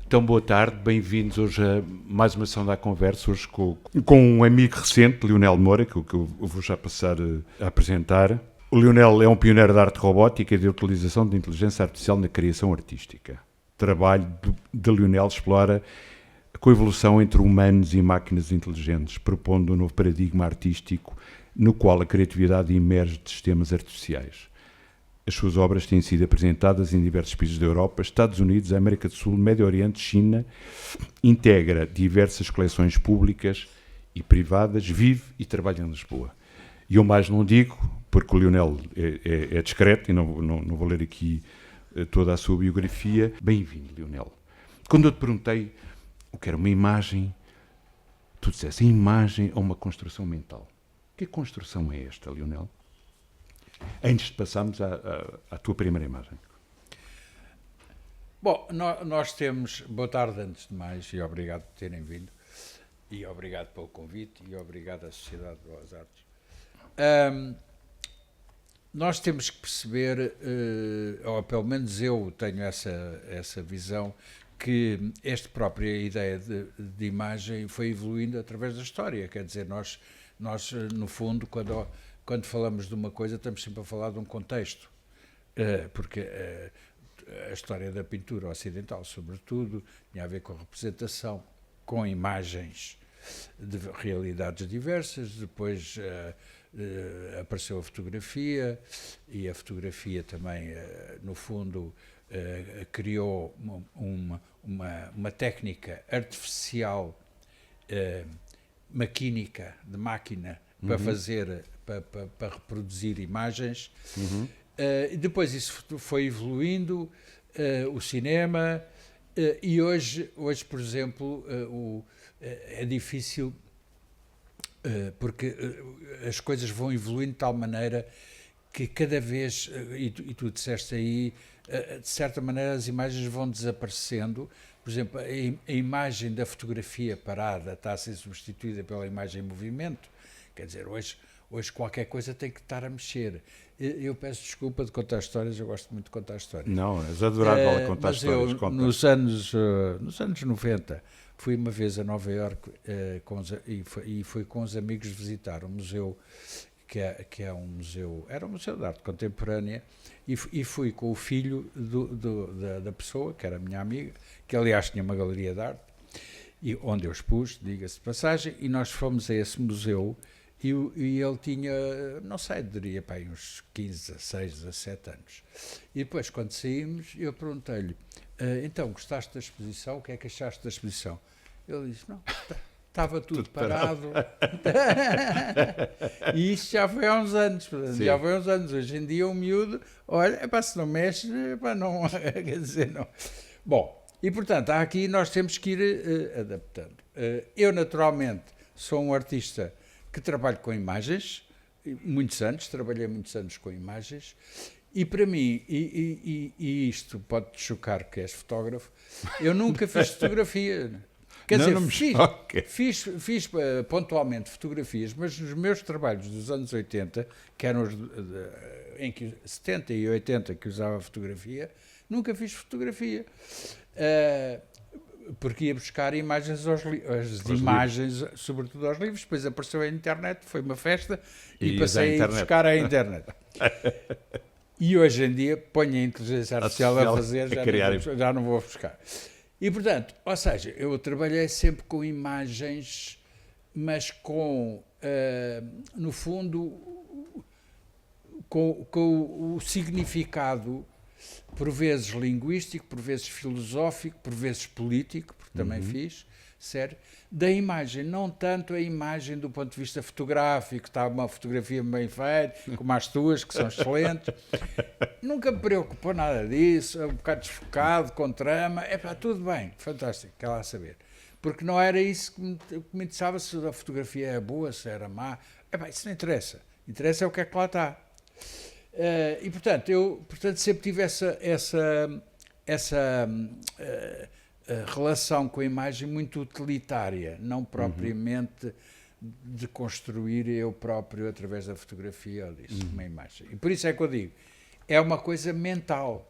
Então, boa tarde, bem-vindos hoje a mais uma sessão da conversa, hoje com um amigo recente, Lionel Moura, que eu vou já passar a apresentar. O Lionel é um pioneiro da arte robótica e de utilização de inteligência artificial na criação artística. O trabalho de Lionel explora a coevolução entre humanos e máquinas inteligentes, propondo um novo paradigma artístico no qual a criatividade emerge de sistemas artificiais. As suas obras têm sido apresentadas em diversos países da Europa, Estados Unidos, América do Sul, Médio Oriente, China. Integra diversas coleções públicas e privadas, vive e trabalha em Lisboa. E eu mais não digo, porque o Lionel é discreto e não vou ler aqui toda a sua biografia. Bem-vindo, Lionel. Quando eu te perguntei o que era uma imagem, tu disseste, a imagem é uma construção mental. Que construção é esta, Lionel? Antes de passarmos à tua primeira imagem. Bom, nós temos... Boa tarde, antes de mais, e obrigado por terem vindo. E obrigado pelo convite, e obrigado à Sociedade de Belas Artes. Nós temos que perceber, ou pelo menos eu tenho essa visão, que esta própria ideia de imagem foi evoluindo através da história. Quer dizer, nós no fundo, quando falamos de uma coisa, estamos sempre a falar de um contexto, porque a história da pintura ocidental, sobretudo, tinha a ver com a representação, com imagens de realidades diversas. Depois apareceu a fotografia, e a fotografia também, no fundo, criou uma técnica artificial, maquínica, de máquina, para fazer, para reproduzir imagens. Depois isso foi evoluindo, o cinema, e hoje, por exemplo, é difícil, porque as coisas vão evoluindo de tal maneira que cada vez, e tu disseste aí, de certa maneira as imagens vão desaparecendo. Por exemplo, a imagem da fotografia parada está a ser substituída pela imagem em movimento. Quer dizer, hoje qualquer coisa tem que estar a mexer. Eu peço desculpa de contar histórias, eu gosto muito de contar histórias. Não, és adorável a contar histórias. Nos anos 90, fui uma vez a Nova Iorque e fui com os amigos visitar um museu, que é um museu, era um museu de arte contemporânea, e fui com o filho da pessoa, que era a minha amiga, que aliás tinha uma galeria de arte, e onde eu expus, diga-se de passagem, e nós fomos a esse museu, e ele tinha, não sei, diria para aí uns 15, 16, 17 anos. E depois, quando saímos, eu perguntei-lhe, então, gostaste da exposição? O que é que achaste da exposição? Ele disse, não, estava tudo parado. E isso já foi há uns anos. Já foi há uns anos. Hoje em dia, um miúdo, olha, se não mexe, não, quer dizer, não. Bom, e portanto, aqui nós temos que ir adaptando. Eu, naturalmente, sou um artista que trabalho com imagens, trabalhei muitos anos com imagens, e para mim, e isto pode-te chocar que és fotógrafo, eu nunca fiz fotografia. Quer dizer, fiz pontualmente fotografias, mas nos meus trabalhos dos anos 80, que eram em 70 e 80 que usava fotografia, nunca fiz fotografia. Porque ia buscar imagens imagens, sobretudo aos livros. Depois apareceu a internet, foi uma festa, e passei a buscar a internet. E hoje em dia ponho a inteligência artificial a fazer, já não vou buscar. E portanto, ou seja, eu trabalhei sempre com imagens, mas com, no fundo, com o significado, por vezes linguístico, por vezes filosófico, por vezes político, porque também fiz, sério, da imagem, não tanto a imagem do ponto de vista fotográfico, está uma fotografia bem feita, como as tuas, que são excelentes. Nunca me preocupou nada disso, um bocado desfocado, com trama, tudo bem, fantástico, quer lá saber. Porque não era isso que me interessava, se a fotografia era boa, se era má, isso não interessa, interessa é o que é que lá está. E portanto, eu sempre tive essa relação com a imagem muito utilitária, não propriamente de construir eu próprio através da fotografia ou disso, uma imagem. E por isso é que eu digo, é uma coisa mental,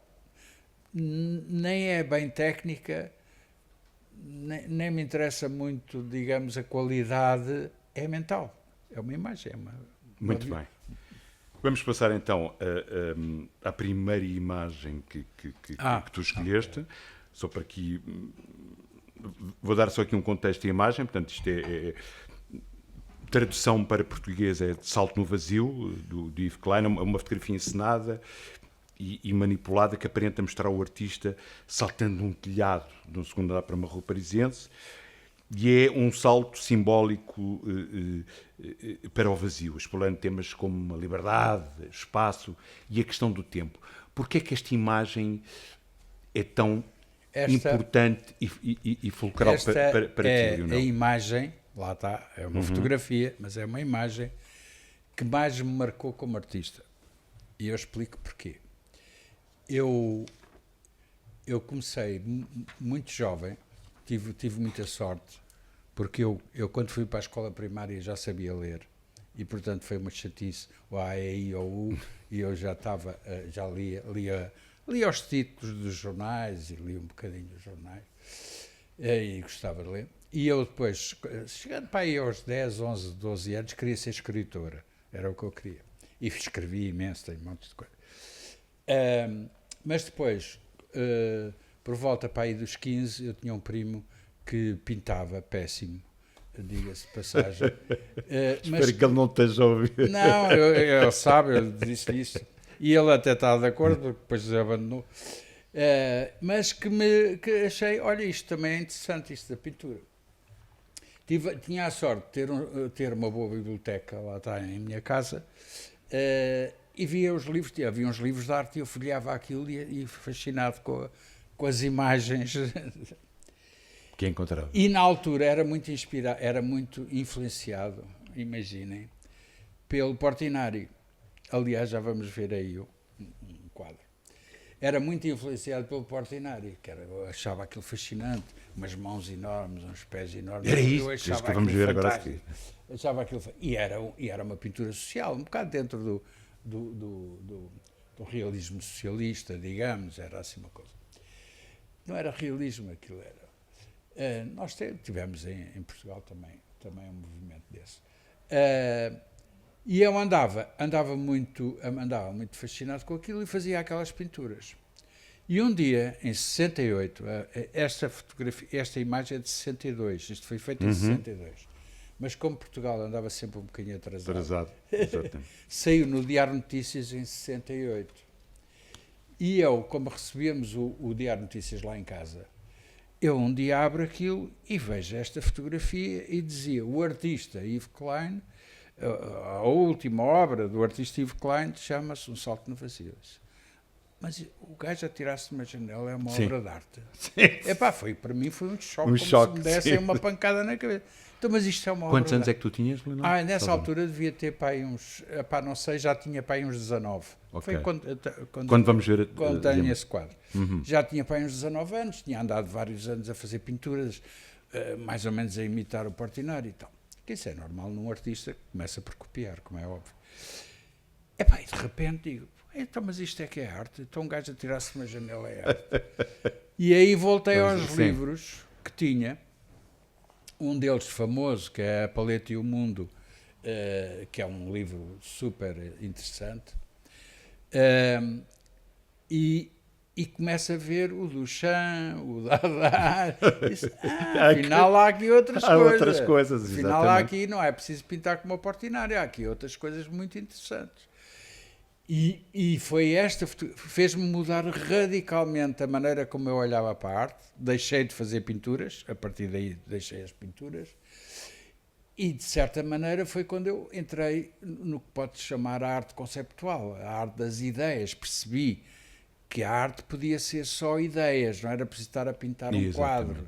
nem é bem técnica, nem me interessa muito, digamos, a qualidade, é mental. É uma imagem. Muito bem. Vamos passar então à primeira imagem que tu escolheste. Okay. Só para aqui... Vou dar só aqui um contexto de imagem. Portanto, isto tradução para português é de Salto no Vazio, do Yves Klein. É uma fotografia encenada e manipulada que aparenta mostrar o artista saltando um telhado de um segundo andar para uma rua parisiense. E é um salto simbólico para o vazio, explorando temas como a liberdade, espaço e a questão do tempo. Porquê é que esta imagem é tão importante e fulcral para ti, Lionel? A imagem, lá está, é uma fotografia, mas é uma imagem que mais me marcou como artista. E eu explico porquê. Eu comecei muito jovem, tive muita sorte, porque eu quando fui para a escola primária já sabia ler, e portanto foi uma chatice, o A, E, I, O, U, e eu já lia os títulos dos jornais, e lia um bocadinho os jornais, e gostava de ler. E eu depois, chegando para aí aos 10, 11, 12 anos, queria ser escritora, era o que eu queria. E escrevi imenso, tenho um monte de coisa. Mas depois, por volta para aí dos 15, eu tinha um primo que pintava péssimo, diga-se de passagem. Espero que ele não esteja a ouvir. Não, ele sabe, eu disse-lhe isso. E ele até está de acordo, porque depois abandonou. Mas que achei, olha, isto também é interessante, isto da pintura. Tinha a sorte de ter uma boa biblioteca, lá está em minha casa, e via os livros, havia uns livros de arte e eu folheava aquilo e fascinado com as imagens que encontrava. E na altura era muito inspirado, era muito influenciado, imaginem, pelo Portinari. Aliás, já vamos ver aí um quadro. Era muito influenciado pelo Portinari, eu achava aquilo fascinante, umas mãos enormes, uns pés enormes. Era isso que vamos ver agora. Achava aquilo, e era uma pintura social, um bocado dentro do realismo socialista, digamos, era assim uma coisa. Não era realismo, aquilo era. Nós tivemos em Portugal também um movimento desse. E eu andava muito fascinado com aquilo e fazia aquelas pinturas. E um dia, em 68, esta imagem é de 62, isto foi feito em 62, mas como Portugal andava sempre um bocadinho atrasado. Saiu no Diário Notícias em 68. E eu, como recebíamos o Diário Notícias lá em casa, eu um dia abro aquilo e vejo esta fotografia e dizia, o artista Yves Klein, a última obra do artista Yves Klein chama-se Um Salto no Vazio. Mas o gajo a tirar-se de uma janela é uma obra de arte. Para mim foi um choque, se me dessem uma pancada na cabeça. Então, mas isto é uma obra. Quantos anos é que tu tinhas, Leonardo? Nessa altura devia ter para aí uns, não sei, já tinha para aí uns 19. Okay. Foi quando vamos ver quando tenho esse quadro. Já tinha para aí uns 19 anos, tinha andado vários anos a fazer pinturas, mais ou menos a imitar o Portinari e tal. Que isso é normal num artista que começa por copiar, como é óbvio. E de repente digo, então, mas isto é que é arte? Então um gajo a tirar-se de uma janela é arte. E aí voltei aos livros que tinha, um deles famoso, que é A Paleta e o Mundo, que é um livro super interessante, e começa a ver o Duchamp, o Dada, afinal há aqui outras coisas. Afinal há aqui, não é preciso pintar como a Portinari, há aqui outras coisas muito interessantes. E foi fez-me mudar radicalmente a maneira como eu olhava para a arte, deixei de fazer pinturas, a partir daí deixei as pinturas, e de certa maneira foi quando eu entrei no que pode chamar a arte conceptual, a arte das ideias, percebi que a arte podia ser só ideias, não era preciso estar a pintar um quadro.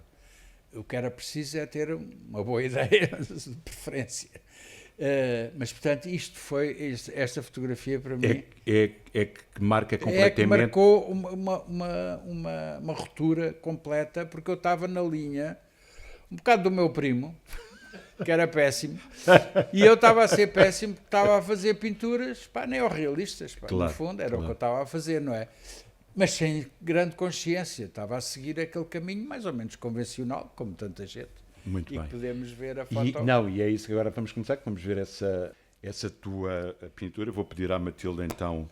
O que era preciso é ter uma boa ideia, de preferência. Mas, portanto, esta fotografia para mim... É que marca completamente... É que marcou uma ruptura completa, porque eu estava na linha, um bocado do meu primo, que era péssimo, e eu estava a ser péssimo porque estava a fazer pinturas neorrealistas, claro, no fundo, era o que eu estava a fazer, não é? mas sem grande consciência. Estava a seguir aquele caminho mais ou menos convencional, como tanta gente. Muito e bem. podemos ver a foto. E é isso que agora vamos começar, que vamos ver essa tua pintura. Vou pedir à Matilde então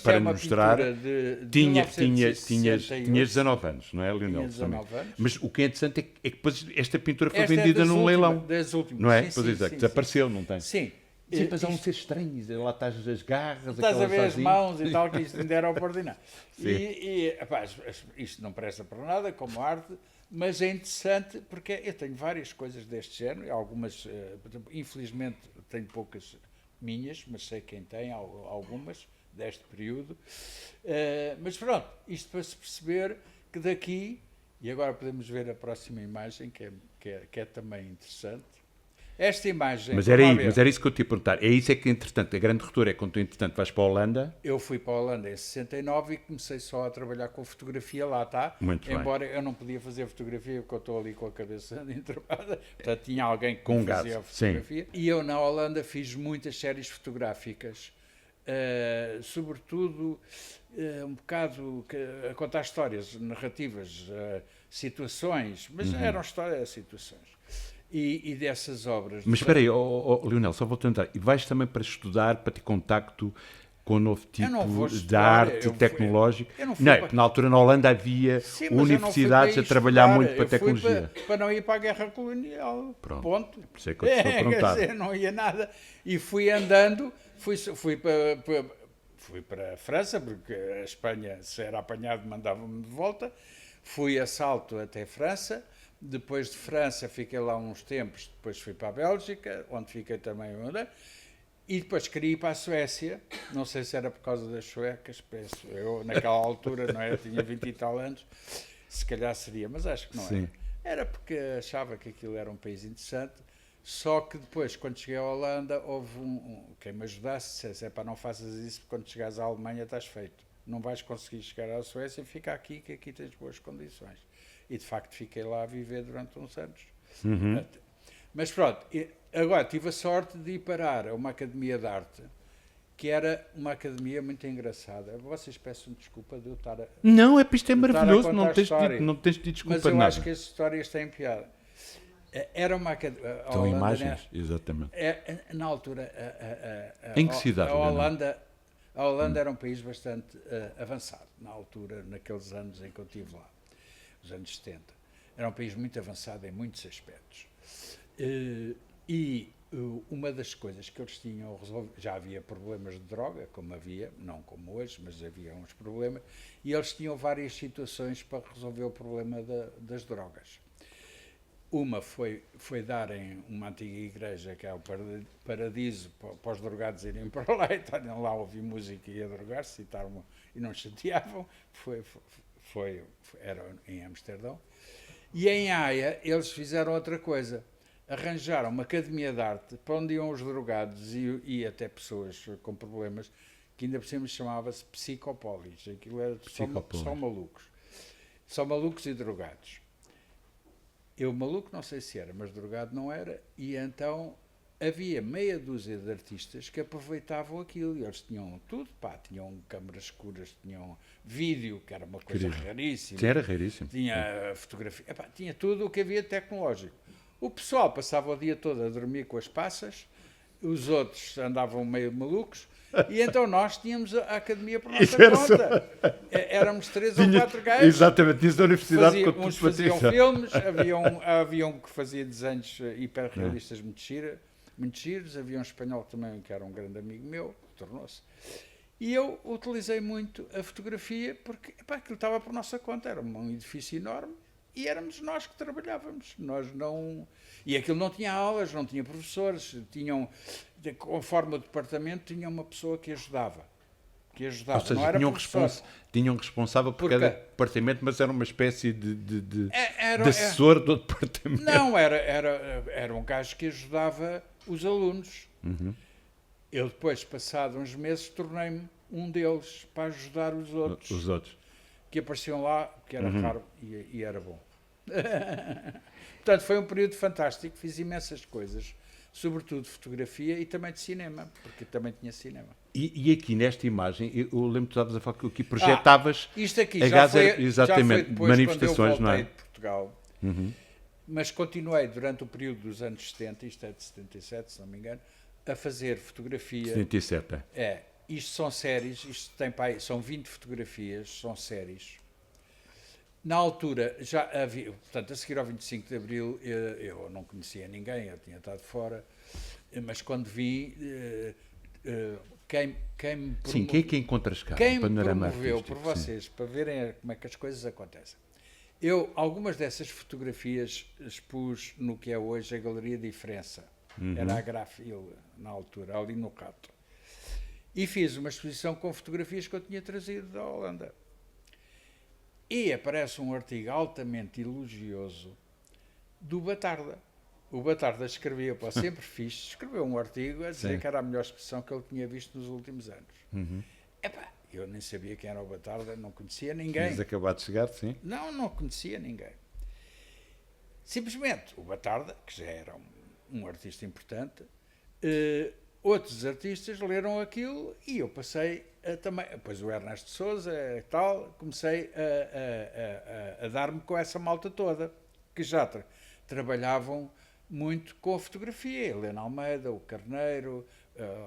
para nos mostrar. De Tinhas 1968. 19 anos, não é, Leonel? Tinha 19 anos. Mas o que é interessante é que depois esta pintura foi Esta é vendida das num últimas, leilão. das últimas. Não é? Sim, Pois sim, desapareceu, não tem? Sim. Sim, mas há um ser estranho. Lá estás as garras, Estás a ver as assim. mãos e tal, que isto ainda era ordinário. Sim. Epá, isto não presta para nada como arte, mas é interessante porque eu tenho várias coisas deste género, algumas, infelizmente, tenho poucas minhas, mas sei quem tem, algumas deste período. Mas pronto, isto para se perceber que daqui, e agora podemos ver a próxima imagem, que é também interessante. Esta imagem... Mas era isso que eu te ia perguntar. É isso que é interessante. A grande ruptura é quando tu, entretanto, vais para a Holanda. Eu fui para a Holanda em 69 e comecei só a trabalhar com fotografia, lá está. Muito Embora bem. eu não podia fazer fotografia, porque eu estou ali com a cabeça entrada. Portanto, tinha alguém que Com fazia a gás, fotografia. Sim. E eu, na Holanda, fiz muitas séries fotográficas. Sobretudo, um bocado a contar histórias, narrativas, situações. Mas eram histórias, situações. E dessas obras. Mas espera aí, Leonel, só vou tentar. E vais também para estudar, para ter contacto com o novo tipo de arte tecnológica? Na altura na Holanda havia universidades a trabalhar muito para a tecnologia. Para não ir para a guerra colonial. Pronto. Ponto. Por isso é que eu te estou a perguntar. Quer dizer, não ia nada. E fui andando, fui para a França, porque a Espanha, se era apanhado, mandava-me de volta. Fui a salto até a França. Depois de França fiquei lá uns tempos, depois fui para a Bélgica, onde fiquei também e depois queria ir para a Suécia, não sei se era por causa das suecas, penso eu, naquela altura, não é? Eu tinha 20 e tal anos, se calhar seria, mas acho que não era. Era porque achava que aquilo era um país interessante, só que depois, quando cheguei à Holanda, houve quem me ajudasse, disse, não faças isso, porque quando chegares à Alemanha estás feito. Não vais conseguir chegar à Suécia, fica aqui, que aqui tens boas condições. E, de facto, fiquei lá a viver durante uns anos. Mas pronto, agora tive a sorte de ir parar a uma academia de arte, que era uma academia muito engraçada. Vocês peçam desculpa de eu estar a... Não, isto é maravilhoso, não tens de desculpa mas eu nada. acho que as histórias têm piada. Era uma academia... São imagens, exatamente. Na altura... Em que cidade? A Holanda era um país bastante avançado, na altura, naqueles anos em que eu estive lá. Os anos 70. Era um país muito avançado em muitos aspectos. E uma das coisas que eles tinham resolvido, já havia problemas de droga, como havia, não como hoje, mas havia uns problemas, e eles tinham várias situações para resolver o problema das drogas. Uma foi darem uma antiga igreja, que é o Paradiso, para os drogados irem para lá e estarem lá a ouvir música e a drogar-se e não chateavam. Era em Amsterdão. E em Haia eles fizeram outra coisa. Arranjaram uma academia de arte para onde iam os drogados e até pessoas com problemas, que ainda por cima chamava-se Psicopólis. Aquilo era só malucos. Só malucos e drogados. Eu maluco não sei se era, mas drogado não era. E então havia meia dúzia de artistas que aproveitavam aquilo, e eles tinham tudo, tinham câmaras escuras, tinham vídeo, que era uma coisa raríssima. Sim, era raríssimo. Tinha fotografia, tinha tudo o que havia tecnológico. O pessoal passava o dia todo a dormir com as passas, os outros andavam meio malucos, e então nós tínhamos a academia por nossa conta. Éramos 3 ou 4 gajos. Exatamente, tinhas a universidade com uns faziam filmes, havia um que fazia desenhos hiperrealistas muito giros, havia um espanhol também que era um grande amigo meu, tornou-se. E eu utilizei muito a fotografia porque aquilo estava por nossa conta, era um edifício enorme e éramos nós que trabalhávamos. Nós não... E aquilo não tinha aulas, não tinha professores, conforme o departamento, tinha uma pessoa que ajudava. Ou seja, não era tinham um responsável por cada departamento, mas era uma espécie de assessor do departamento. Não, era um gajo que ajudava os alunos. Eu depois, passado uns meses, tornei-me um deles para ajudar os outros. Que apareciam lá, que era raro e era bom. Portanto, foi um período fantástico, fiz imensas coisas. sobretudo de fotografia e também de cinema, porque também tinha cinema. E aqui nesta imagem, eu lembro que tu estavas a falar que aqui projetavas isto aqui a já Gaza, foi, exatamente, já foi depois, manifestações, quando eu não voltei é? de Portugal, mas continuei durante o período dos anos 70, isto é de 77, se não me engano, a fazer fotografia. 77, Isto são séries, isto tem são 20 fotografias, são séries. Na altura, já havia, portanto, a seguir ao 25 de Abril, eu não conhecia ninguém, eu tinha estado fora, mas quando vi, quem me Sim, quem é que encontras cá? quem me Panorama promoveu artístico, por vocês, para verem como é que as coisas acontecem. Eu, algumas dessas fotografias expus no que é hoje a Galeria Diferença. Era a Grafil, na altura, ali no Rato. E fiz uma exposição com fotografias que eu tinha trazido da Holanda. E aparece um artigo altamente elogioso do Batarda. O Batarda escrevia para o Sempre Fixe, escreveu um artigo a dizer que era a melhor exposição que ele tinha visto nos últimos anos. Epá, eu nem sabia quem era o Batarda, não conhecia ninguém. Tinhas acabado de chegar, sim. Não conhecia ninguém. Simplesmente, o Batarda, que já era um artista importante, outros artistas leram aquilo e eu passei também, depois o Ernesto Sousa e tal, comecei a dar-me com essa malta toda, que já trabalhavam muito com a fotografia, Helena Almeida, o Carneiro,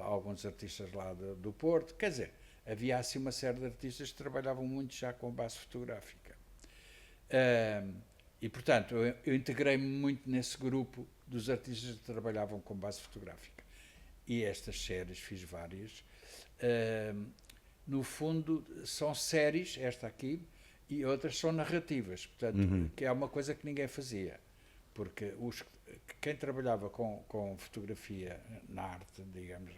alguns artistas lá do Porto, quer dizer, havia assim uma série de artistas que trabalhavam muito já com base fotográfica. E, portanto, eu integrei-me muito nesse grupo dos artistas que trabalhavam com base fotográfica. E estas séries, fiz várias. No fundo, são séries, esta aqui, e outras são narrativas, portanto, que é uma coisa que ninguém fazia. Porque quem trabalhava com fotografia na arte, digamos,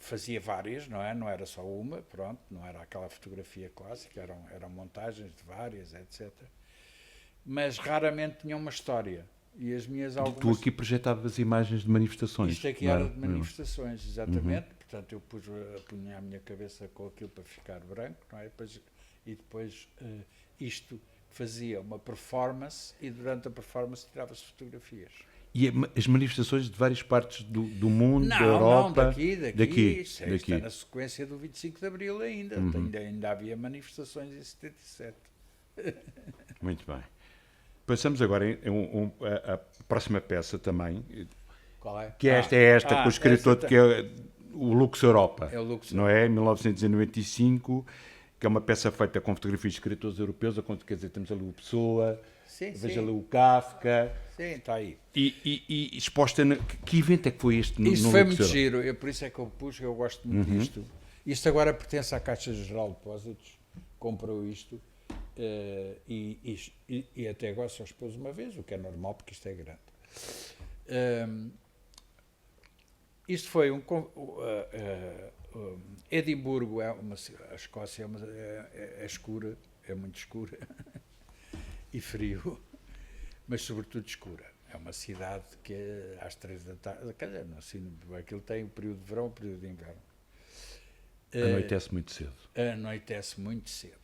fazia várias, não é? Não era só uma, pronto, não era aquela fotografia clássica, eram montagens de várias, etc. Mas raramente tinham uma história. E as minhas algumas... Tu aqui projetavas imagens de manifestações. Isto aqui era de manifestações, exatamente. Portanto, eu punha a minha cabeça com aquilo para ficar branco, não é? E depois isto fazia uma performance e durante a performance tirava-se fotografias. E as manifestações de várias partes do mundo, da Europa? Não, daqui. Isto está na sequência do 25 de Abril ainda. Ainda havia manifestações em 77. Muito bem. Passamos agora a próxima peça também. Qual é? Que é esta com o escritor que é o Lux Europa. É o Lux não é? 1995, que é uma peça feita com fotografias de escritores europeus, quer dizer, temos ali o Pessoa, veja ali o Kafka. Sim, está aí. E exposta... Que evento é que foi este? Isto foi muito giro, por isso é que eu pus, eu gosto muito disto. Isto agora pertence à Caixa Geral de Depósitos, comprou isto. E até agora só expôs uma vez, o que é normal porque isto é grande. Isto foi Edimburgo, a Escócia é escura, é muito escura e frio, mas sobretudo escura. É uma cidade que às 3 da tarde, quer dizer, assim, aquilo tem o período de verão e o período de inverno. Anoitece muito cedo. Anoitece muito cedo.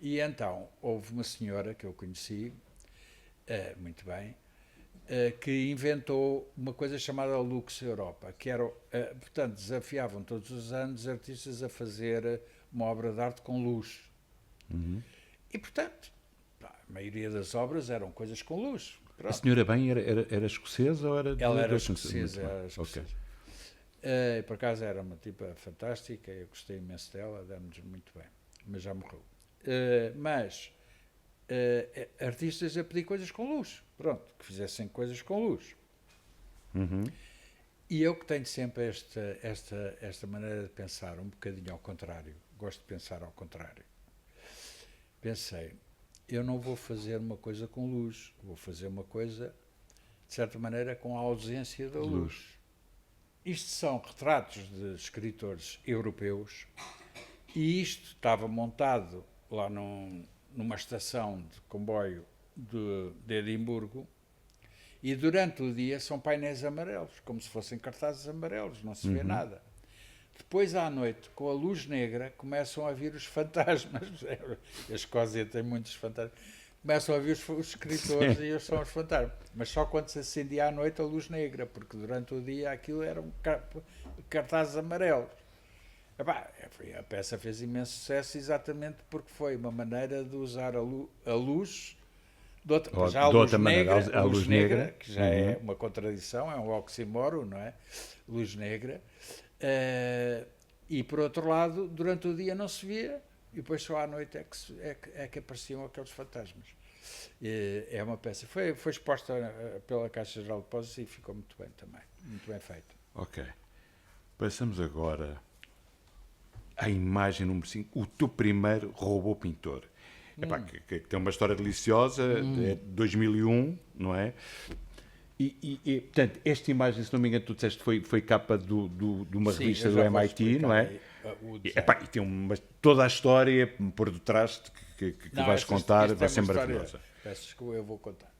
E então, houve uma senhora que eu conheci, muito bem, que inventou uma coisa chamada Lux Europa, que era, portanto, desafiavam todos os anos artistas a fazer uma obra de arte com luz. E, portanto, a maioria das obras eram coisas com luz. Pronto. A senhora bem era escocesa ou era... Ela era escocesa. Okay. Por acaso era uma tipa fantástica, eu gostei imenso dela, demos muito bem, mas já morreu. Artistas a pedir coisas com luz, pronto, que fizessem coisas com luz. E eu que tenho sempre esta maneira de pensar um bocadinho ao contrário, gosto de pensar ao contrário, pensei, eu não vou fazer uma coisa com luz, vou fazer uma coisa, de certa maneira, com a ausência da luz. Isto são retratos de escritores europeus e isto estava montado lá numa estação de comboio de Edimburgo, e durante o dia são painéis amarelos, como se fossem cartazes amarelos, não se vê nada. Depois, à noite, com a luz negra, começam a vir os fantasmas. A Escócia tem muitos fantasmas. começam a ver os escritores e eles são os fantasmas. Mas só quando se acendia à noite a luz negra, porque durante o dia aquilo eram cartazes amarelos. Epá, a peça fez imenso sucesso exatamente porque foi uma maneira de usar a luz de outra maneira, a luz negra, que já é uma contradição, é um oxímoro, não é? Luz negra. E por outro lado, durante o dia não se via e depois só à noite é que apareciam aqueles fantasmas. É uma peça. Foi exposta pela Caixa Geral de Depósitos e ficou muito bem também. Muito bem feita. Ok. Passamos agora à imagem número 5, o teu primeiro robô pintor. Epá, que tem uma história deliciosa, é de 2001, não é? Portanto, esta imagem, se não me engano, tu disseste foi capa de uma revista do MIT, não é? E tem toda a história por detrás que vais contar, vai ser maravilhosa. Peço que eu vou contar.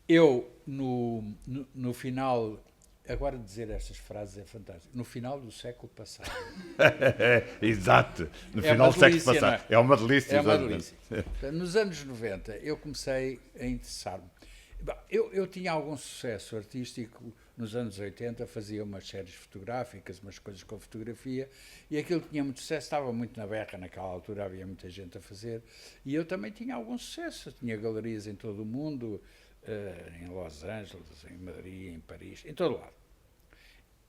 Eu, no final, agora dizer estas frases é fantástico, no final do século passado. Exato, no final do século passado. É uma delícia. É uma delícia. Nos anos 90, eu comecei a interessar-me. Eu tinha algum sucesso artístico nos anos 80, fazia umas séries fotográficas, umas coisas com fotografia, e aquilo tinha muito sucesso, estava muito na berra, naquela altura havia muita gente a fazer, e eu também tinha algum sucesso, tinha galerias em todo o mundo, em Los Angeles, em Madrid, em Paris, em todo lado.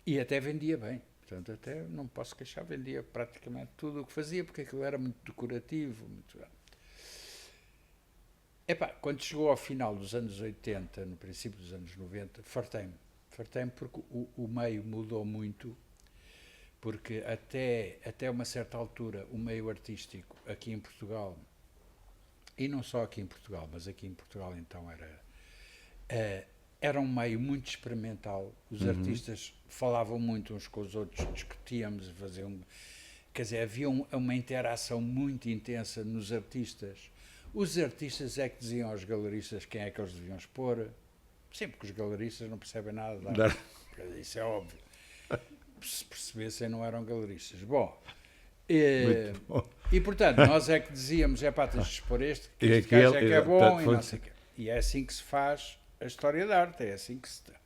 E até vendia bem, portanto até não posso queixar, vendia praticamente tudo o que fazia, porque aquilo era muito decorativo, muito... Quando chegou ao final dos anos 80, no princípio dos anos 90, fartei-me porque o meio mudou muito, porque até uma certa altura o meio artístico aqui em Portugal, e não só aqui em Portugal, mas aqui em Portugal então era um meio muito experimental, os artistas falavam muito uns com os outros, discutíamos, quer dizer, havia uma interação muito intensa nos artistas. Os artistas é que diziam aos galeristas quem é que eles deviam expor. Sim, porque os galeristas não percebem nada de arte. Isso é óbvio. Se percebessem, não eram galeristas. Bom, e portanto, nós é que dizíamos, tens de expor este, que este gajo é que é bom, e não sei o quê. E é assim que se faz a história da arte, é assim que se dá.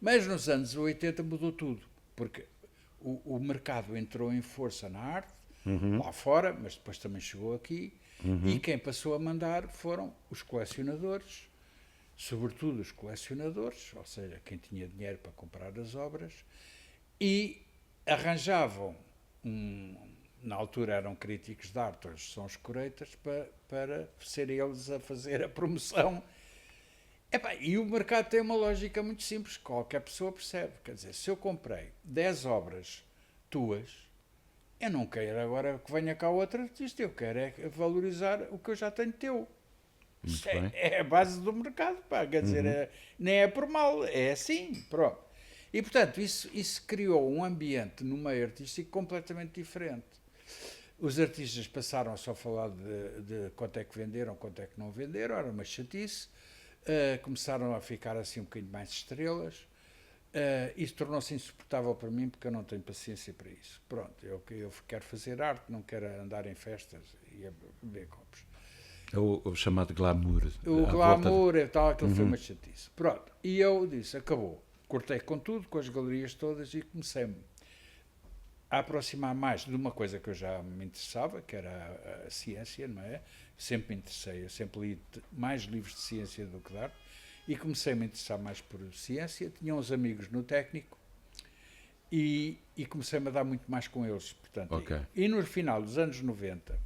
Mas nos anos 80 mudou tudo, porque o mercado entrou em força na arte, lá fora, mas depois também chegou aqui, e quem passou a mandar foram os colecionadores, sobretudo os colecionadores, ou seja, quem tinha dinheiro para comprar as obras, e arranjavam, na altura eram críticos de arte, hoje são os cureitas, para serem eles a fazer a promoção. E o mercado tem uma lógica muito simples, qualquer pessoa percebe. Quer dizer, se eu comprei 10 obras tuas, eu não quero agora que venha cá outro artista, eu quero é valorizar o que eu já tenho teu. É a base do mercado, quer dizer, nem é por mal, é assim, pronto. E, portanto, isso criou um ambiente no meio artístico completamente diferente. Os artistas passaram só a falar de quanto é que venderam, quanto é que não venderam, era uma chatice, começaram a ficar assim um bocadinho mais estrelas. Isso tornou-se insuportável para mim porque eu não tenho paciência para isso. Pronto, eu quero fazer arte, não quero andar em festas e a beber copos. O chamado glamour. O glamour e tal, aquilo foi uma chatice. Pronto, e eu disse, acabou. Cortei com tudo, com as galerias todas e comecei-me a aproximar mais de uma coisa que eu já me interessava, que era a ciência, não é? Sempre me interessei, eu sempre li mais livros de ciência do que de arte. E comecei a me interessar mais por ciência, tinha uns amigos no técnico e comecei-me a dar muito mais com eles. Portanto, e no final dos anos 90...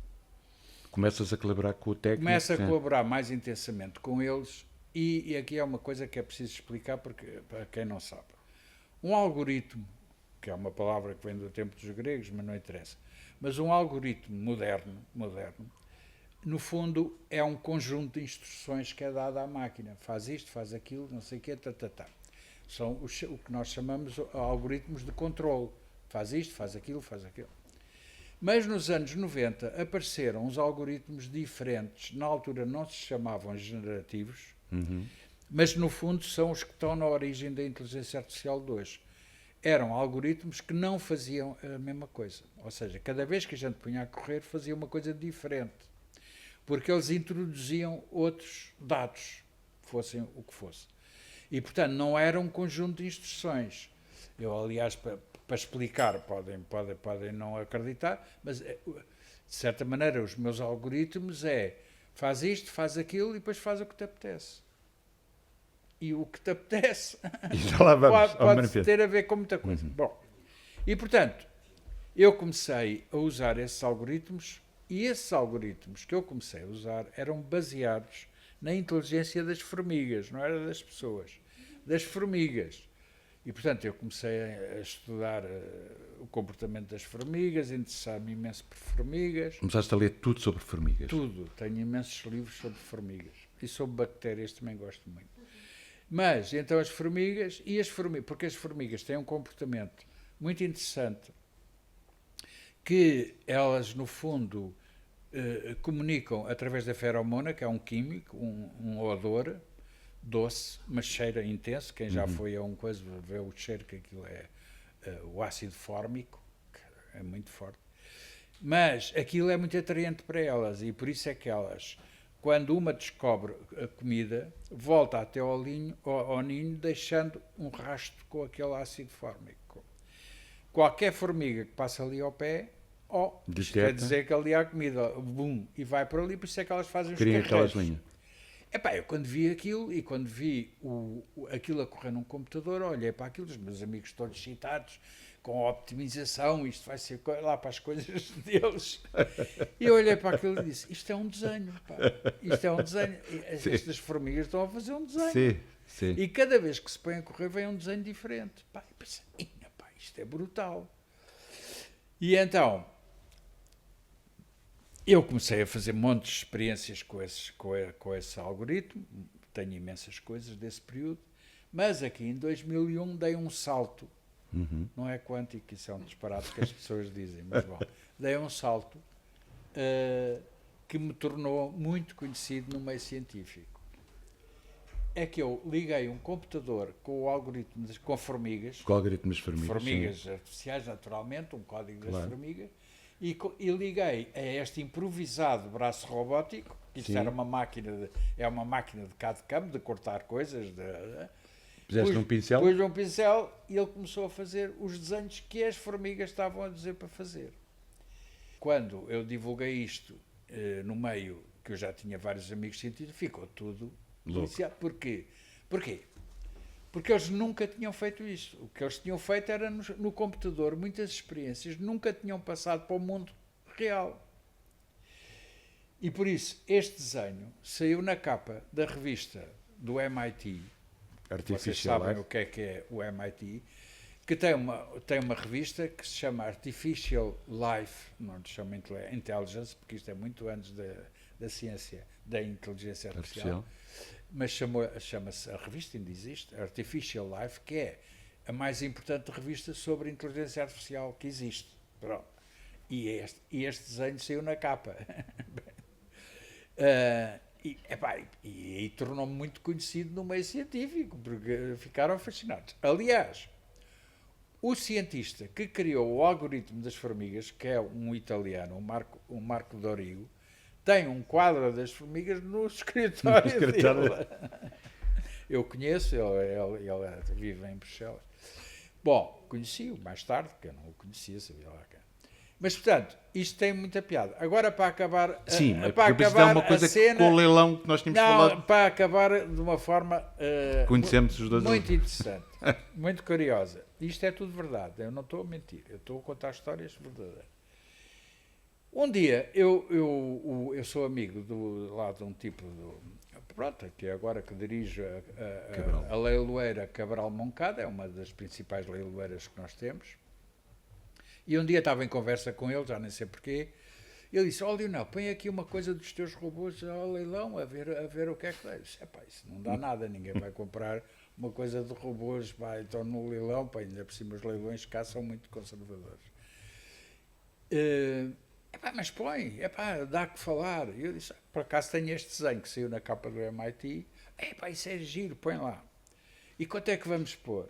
Começas a colaborar com o técnico? Começo a colaborar mais intensamente com eles e aqui é uma coisa que é preciso explicar para quem não sabe. Um algoritmo, que é uma palavra que vem do tempo dos gregos, mas não interessa, mas um algoritmo moderno, no fundo, é um conjunto de instruções que é dado à máquina. Faz isto, faz aquilo, não sei o quê, São o que nós chamamos de algoritmos de controle. Faz isto, faz aquilo, faz aquilo. Mas nos anos 90 apareceram uns algoritmos diferentes. Na altura não se chamavam generativos, mas no fundo são os que estão na origem da inteligência artificial de hoje. Eram algoritmos que não faziam a mesma coisa. Ou seja, cada vez que a gente punha a correr, fazia uma coisa diferente. porque eles introduziam outros dados, fossem o que fosse. E, portanto, não era um conjunto de instruções. Eu, aliás, para explicar, podem não acreditar, mas, de certa maneira, os meus algoritmos faz isto, faz aquilo e depois faz o que te apetece. E o que te apetece pode ter a ver com muita coisa. Bom, e, portanto, eu comecei a usar esses algoritmos, e esses algoritmos que eu comecei a usar eram baseados na inteligência das formigas, não era das pessoas, das formigas. E, portanto, eu comecei a estudar o comportamento das formigas, interessar-me imenso por formigas. Começaste a ler tudo sobre formigas? Tudo. Tenho imensos livros sobre formigas. E sobre bactérias também gosto muito. Mas, então, as formigas, porque as formigas têm um comportamento muito interessante, que elas, no fundo, comunicam através da feromona, que é um químico, um odor doce, mas cheira intenso. Quem já foi a um coisa vê o cheiro, que aquilo é o ácido fórmico, que é muito forte. Mas aquilo é muito atraente para elas, e por isso é que elas, quando uma descobre a comida, volta até ao ninho, deixando um rastro com aquele ácido fórmico. Qualquer formiga que passa ali ao pé, isto quer dizer que ali há comida, bum, e vai por ali, por isso é que elas fazem os carreiros. Eu quando vi aquilo, e quando vi aquilo a correr num computador, olhei para aquilo, os meus amigos todos excitados, com a optimização, isto vai ser lá para as coisas deles. E eu olhei para aquilo e disse, isto é um desenho, pá. Isto é um desenho. Estas formigas estão a fazer um desenho. Sim, sim. E cada vez que se põem a correr, vem um desenho diferente. Pá, e pensei, isto é brutal. E então, eu comecei a fazer montes de experiências com esse algoritmo, tenho imensas coisas desse período, mas aqui em 2001 dei um salto, não é quântico, isso é um disparate que as pessoas dizem, mas bom, dei um salto que me tornou muito conhecido no meio científico. É que eu liguei um computador com o algoritmo com formigas, com algoritmos formigas, formigas artificiais, naturalmente, um código das formigas, e liguei a este improvisado braço robótico, que isto era uma máquina de CAD-CAM, de cortar coisas. Puseste um pincel? Pus um pincel e ele começou a fazer os desenhos que as formigas estavam a dizer para fazer. Quando eu divulguei isto no meio, que eu já tinha vários amigos científicos, ficou tudo iniciado. Porquê? Porque eles nunca tinham feito isto. O que eles tinham feito era no computador, muitas experiências, nunca tinham passado para o mundo real. E por isso, este desenho saiu na capa da revista do MIT. Vocês sabem o que é o MIT, que tem uma revista que se chama Artificial Life, não se chama Intelligence, porque isto é muito antes da ciência, da inteligência artificial. Mas chama-se, a revista ainda existe, Artificial Life, que é a mais importante revista sobre inteligência artificial que existe. Pronto. E este desenho saiu na capa. E tornou-me muito conhecido no meio científico, porque ficaram fascinados. Aliás, o cientista que criou o algoritmo das formigas, que é um italiano, o Marco Dorigo, tem um quadro das formigas no escritório dele. Eu conheço, ele vive em Bruxelas. Bom, conheci-o mais tarde, porque eu não o conhecia, sabia lá que. Mas, portanto, isto tem muita piada. Agora, para acabar, sim, para acabar uma coisa a cena... Com o leilão que nós tínhamos falado... Para acabar de uma forma conhecemos os dois muito interessante, muito curiosa. Isto é tudo verdade, eu não estou a mentir, eu estou a contar histórias verdadeiras. Um dia, eu sou amigo de um tipo, que é agora que dirige a leiloeira Cabral Moncada, é uma das principais leiloeiras que nós temos, e um dia estava em conversa com ele, já nem sei porquê, ele disse, Lionel, põe aqui uma coisa dos teus robôs ao leilão, a ver o que é que é. Eu disse, isso não dá nada, ninguém vai comprar uma coisa de robôs, então no leilão, ainda por cima os leilões cá são muito conservadores. Mas põe, dá que falar. E eu disse, por acaso tenho este desenho que saiu na capa do MIT, isso é giro, põe lá. E quanto é que vamos pôr?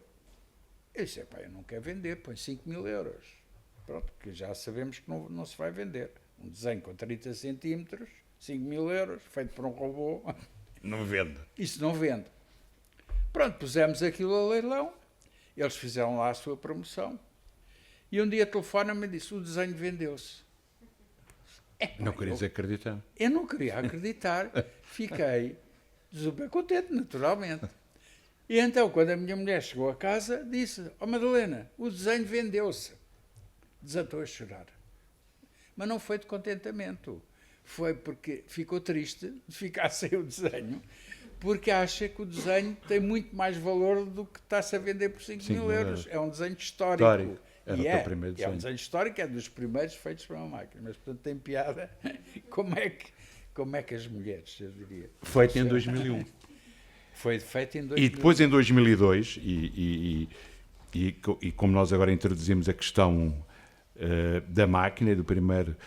Eu disse, eu não quero vender, põe 5.000 euros. Pronto, que já sabemos que não se vai vender. Um desenho com 30 centímetros, 5.000 euros, feito por um robô. Não vende. Isso não vende. Pronto, pusemos aquilo a leilão, eles fizeram lá a sua promoção, e um dia telefona-me e disse, o desenho vendeu-se. Não querias acreditar. Eu não queria acreditar, fiquei super contente, naturalmente. E então, quando a minha mulher chegou a casa, disse, Madalena, o desenho vendeu-se. Desatou a chorar. Mas não foi de contentamento. Foi porque ficou triste de ficar sem o desenho, porque acha que o desenho tem muito mais valor do que está-se a vender por 5.000 euros. É um desenho histórico. Era o teu primeiro desenho. É um desenho histórico, é dos primeiros feitos por uma máquina. Mas, portanto, tem piada como é que as mulheres, eu diria. Feito em 2001. Foi feito em 2001. E depois em 2002, e como nós agora introduzimos a questão da máquina e do primeiro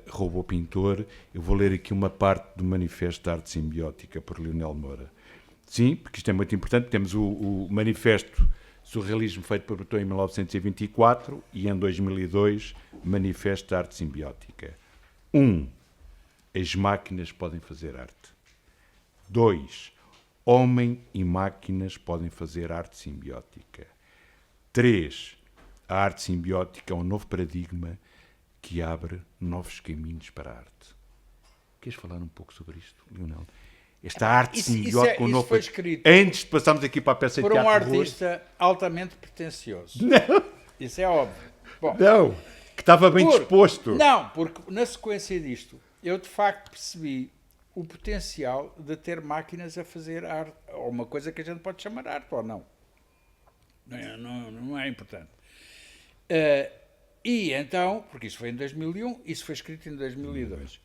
robô pintor, eu vou ler aqui uma parte do Manifesto de Arte Simbiótica por Leonel Moura. Sim, porque isto é muito importante. Temos o Manifesto Surrealismo feito por Breton em 1924 e em 2002 Manifesto de Arte Simbiótica. 1. As máquinas podem fazer arte. 2. Homem e máquinas podem fazer arte simbiótica. 3. A arte simbiótica é um novo paradigma que abre novos caminhos para a arte. Queres falar um pouco sobre isto, Leonel? Esta arte simbiótica... Isso foi escrito antes de passarmos aqui para a peça de por teatro... um artista altamente pretencioso. Não. Isso é óbvio. Bom, Não, que estava bem disposto. Não, porque na sequência disto, eu de facto percebi o potencial de ter máquinas a fazer arte, ou uma coisa que a gente pode chamar arte, ou não. Não é importante. E então, porque isso foi em 2001, isso foi escrito em 2002.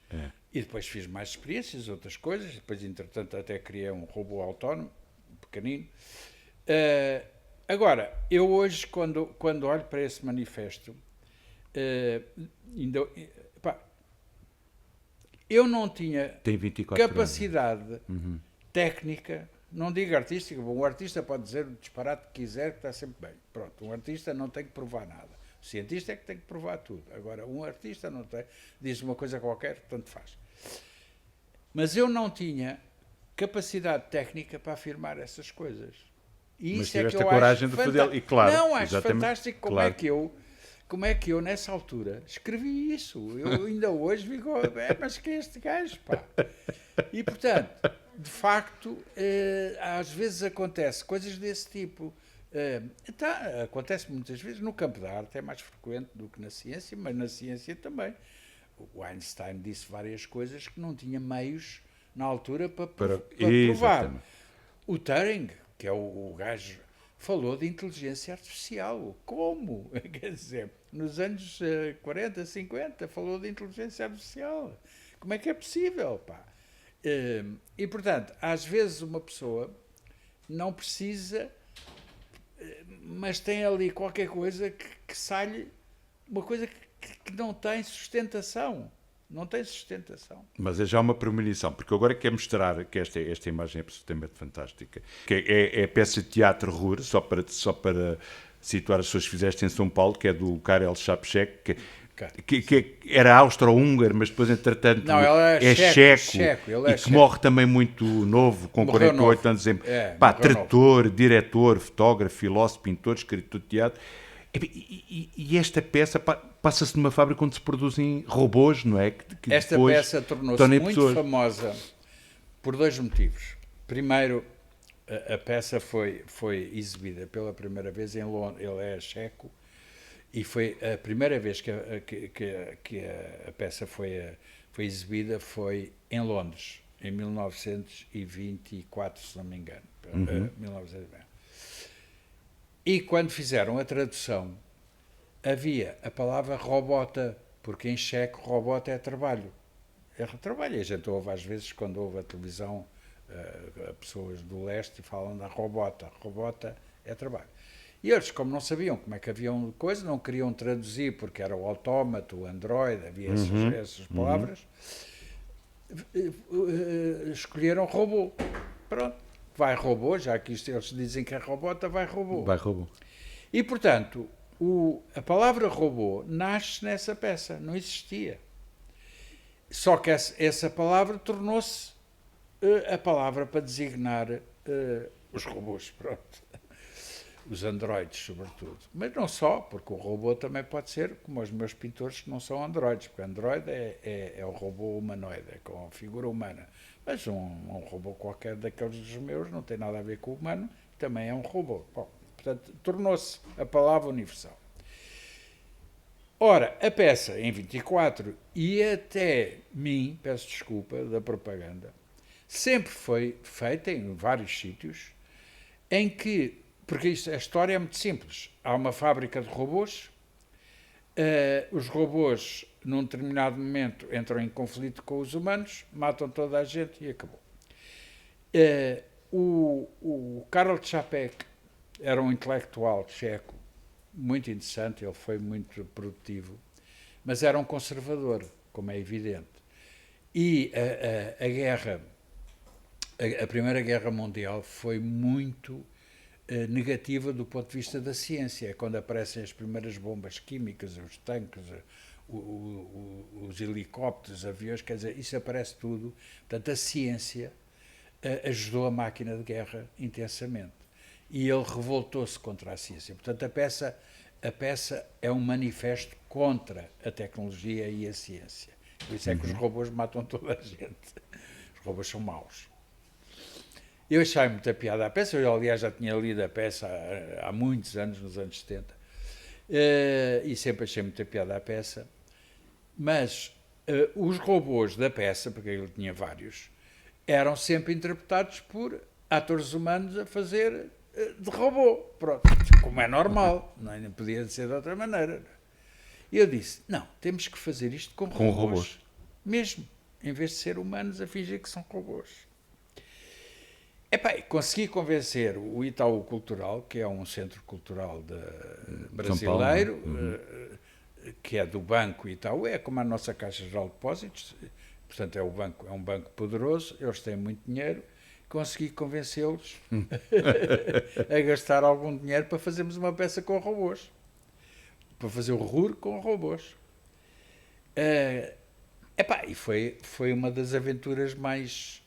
E depois fiz mais experiências, outras coisas, depois, entretanto, até criei um robô autónomo, pequenino. Agora, eu hoje, quando olho para esse manifesto, eu não tinha capacidade técnica, não digo artística, um artista pode dizer o disparate que quiser, que está sempre bem. Pronto, um artista não tem que provar nada. O cientista é que tem que provar tudo. Agora, um artista não tem, diz uma coisa qualquer, tanto faz. Mas eu não tinha capacidade técnica para afirmar essas coisas. E mas isso é que eu a coragem de fazer, e claro, não, acho fantástico como claro. é que eu, nessa altura, escrevi isso. Eu ainda hoje digo, mas que é este gajo, pá? E, portanto, de facto, às vezes acontece coisas desse tipo. Acontece muitas vezes no campo da arte, é mais frequente do que na ciência, mas na ciência também. O Einstein disse várias coisas que não tinha meios na altura para provar. O Turing, que é o gajo, falou de inteligência artificial. Como? Quer dizer, nos anos 40, 50, falou de inteligência artificial. Como é que é possível, pá? E, portanto, às vezes uma pessoa não precisa, mas tem ali qualquer coisa que sai, uma coisa que não tem sustentação. Não tem sustentação. Mas é já uma premonição, porque agora quero mostrar que esta imagem é absolutamente fantástica. Que é a peça de teatro Ruhr, só para situar as pessoas que fizeste em São Paulo, que é do Karel Čapek, que era austro-húngaro, mas depois, entretanto, é checo e que morre também muito novo, com 48 anos. Tradutor, diretor, fotógrafo, filósofo, pintor, escritor de teatro. E esta peça passa-se numa fábrica onde se produzem robôs, não é? Esta peça tornou-se muito famosa por dois motivos. Primeiro, a peça foi exibida pela primeira vez em Londres. Ele é checo e foi a primeira vez que a peça foi exibida foi em Londres, em 1924, se não me engano. 1924. E quando fizeram a tradução, havia a palavra robota, porque em checo robota é trabalho. É trabalho. A gente ouve às vezes, quando ouve a televisão, pessoas do leste falam da robota. Robota é trabalho. E eles, como não sabiam como é que havia uma coisa, não queriam traduzir, porque era o autómato, o android, havia essas palavras, escolheram robô. Pronto. Vai robô, já que eles dizem que é robota, vai robô. Vai robô. E, portanto, a palavra robô nasce nessa peça, não existia. Só que essa palavra tornou-se a palavra para designar os robôs, pronto. Os androides, sobretudo. Mas não só, porque o robô também pode ser como os meus pintores que não são androides, porque androide é o robô humanoide, é com a figura humana. Mas um robô qualquer daqueles dos meus não tem nada a ver com o humano, também é um robô. Bom, portanto, tornou-se a palavra universal. Ora, a peça em 24 e até mim, peço desculpa da propaganda, sempre foi feita em vários sítios em que, porque a história é muito simples, há uma fábrica de robôs, os robôs num determinado momento entram em conflito com os humanos, matam toda a gente e acabou. O Karel Čapek era um intelectual tcheco muito interessante, ele foi muito produtivo, mas era um conservador, como é evidente. E a Primeira Guerra Mundial foi muito negativa do ponto de vista da ciência. É quando aparecem as primeiras bombas químicas, os tanques, os helicópteros, os aviões, quer dizer, isso aparece tudo. Portanto, a ciência ajudou a máquina de guerra intensamente. E ele revoltou-se contra a ciência. Portanto, a peça é um manifesto contra a tecnologia e a ciência. Por isso é que os robôs matam toda a gente. Os robôs são maus. Eu achei muita piada a peça. Eu, aliás, já tinha lido a peça há muitos anos, nos anos 70. E sempre achei muita piada a peça. Mas os robôs da peça, porque ele tinha vários, eram sempre interpretados por atores humanos a fazer de robô, pronto, como é normal, não podia ser de outra maneira. E eu disse, não, temos que fazer isto com robôs, mesmo, em vez de ser humanos a fingir que são robôs. Consegui convencer o Itaú Cultural, que é um centro cultural brasileiro, que é do Banco Itaú, é como a nossa Caixa Geral de Depósitos, portanto é um banco poderoso, eles têm muito dinheiro. Consegui convencê-los a gastar algum dinheiro para fazermos uma peça com robôs. Para fazer o RUR com robôs. E foi uma das aventuras mais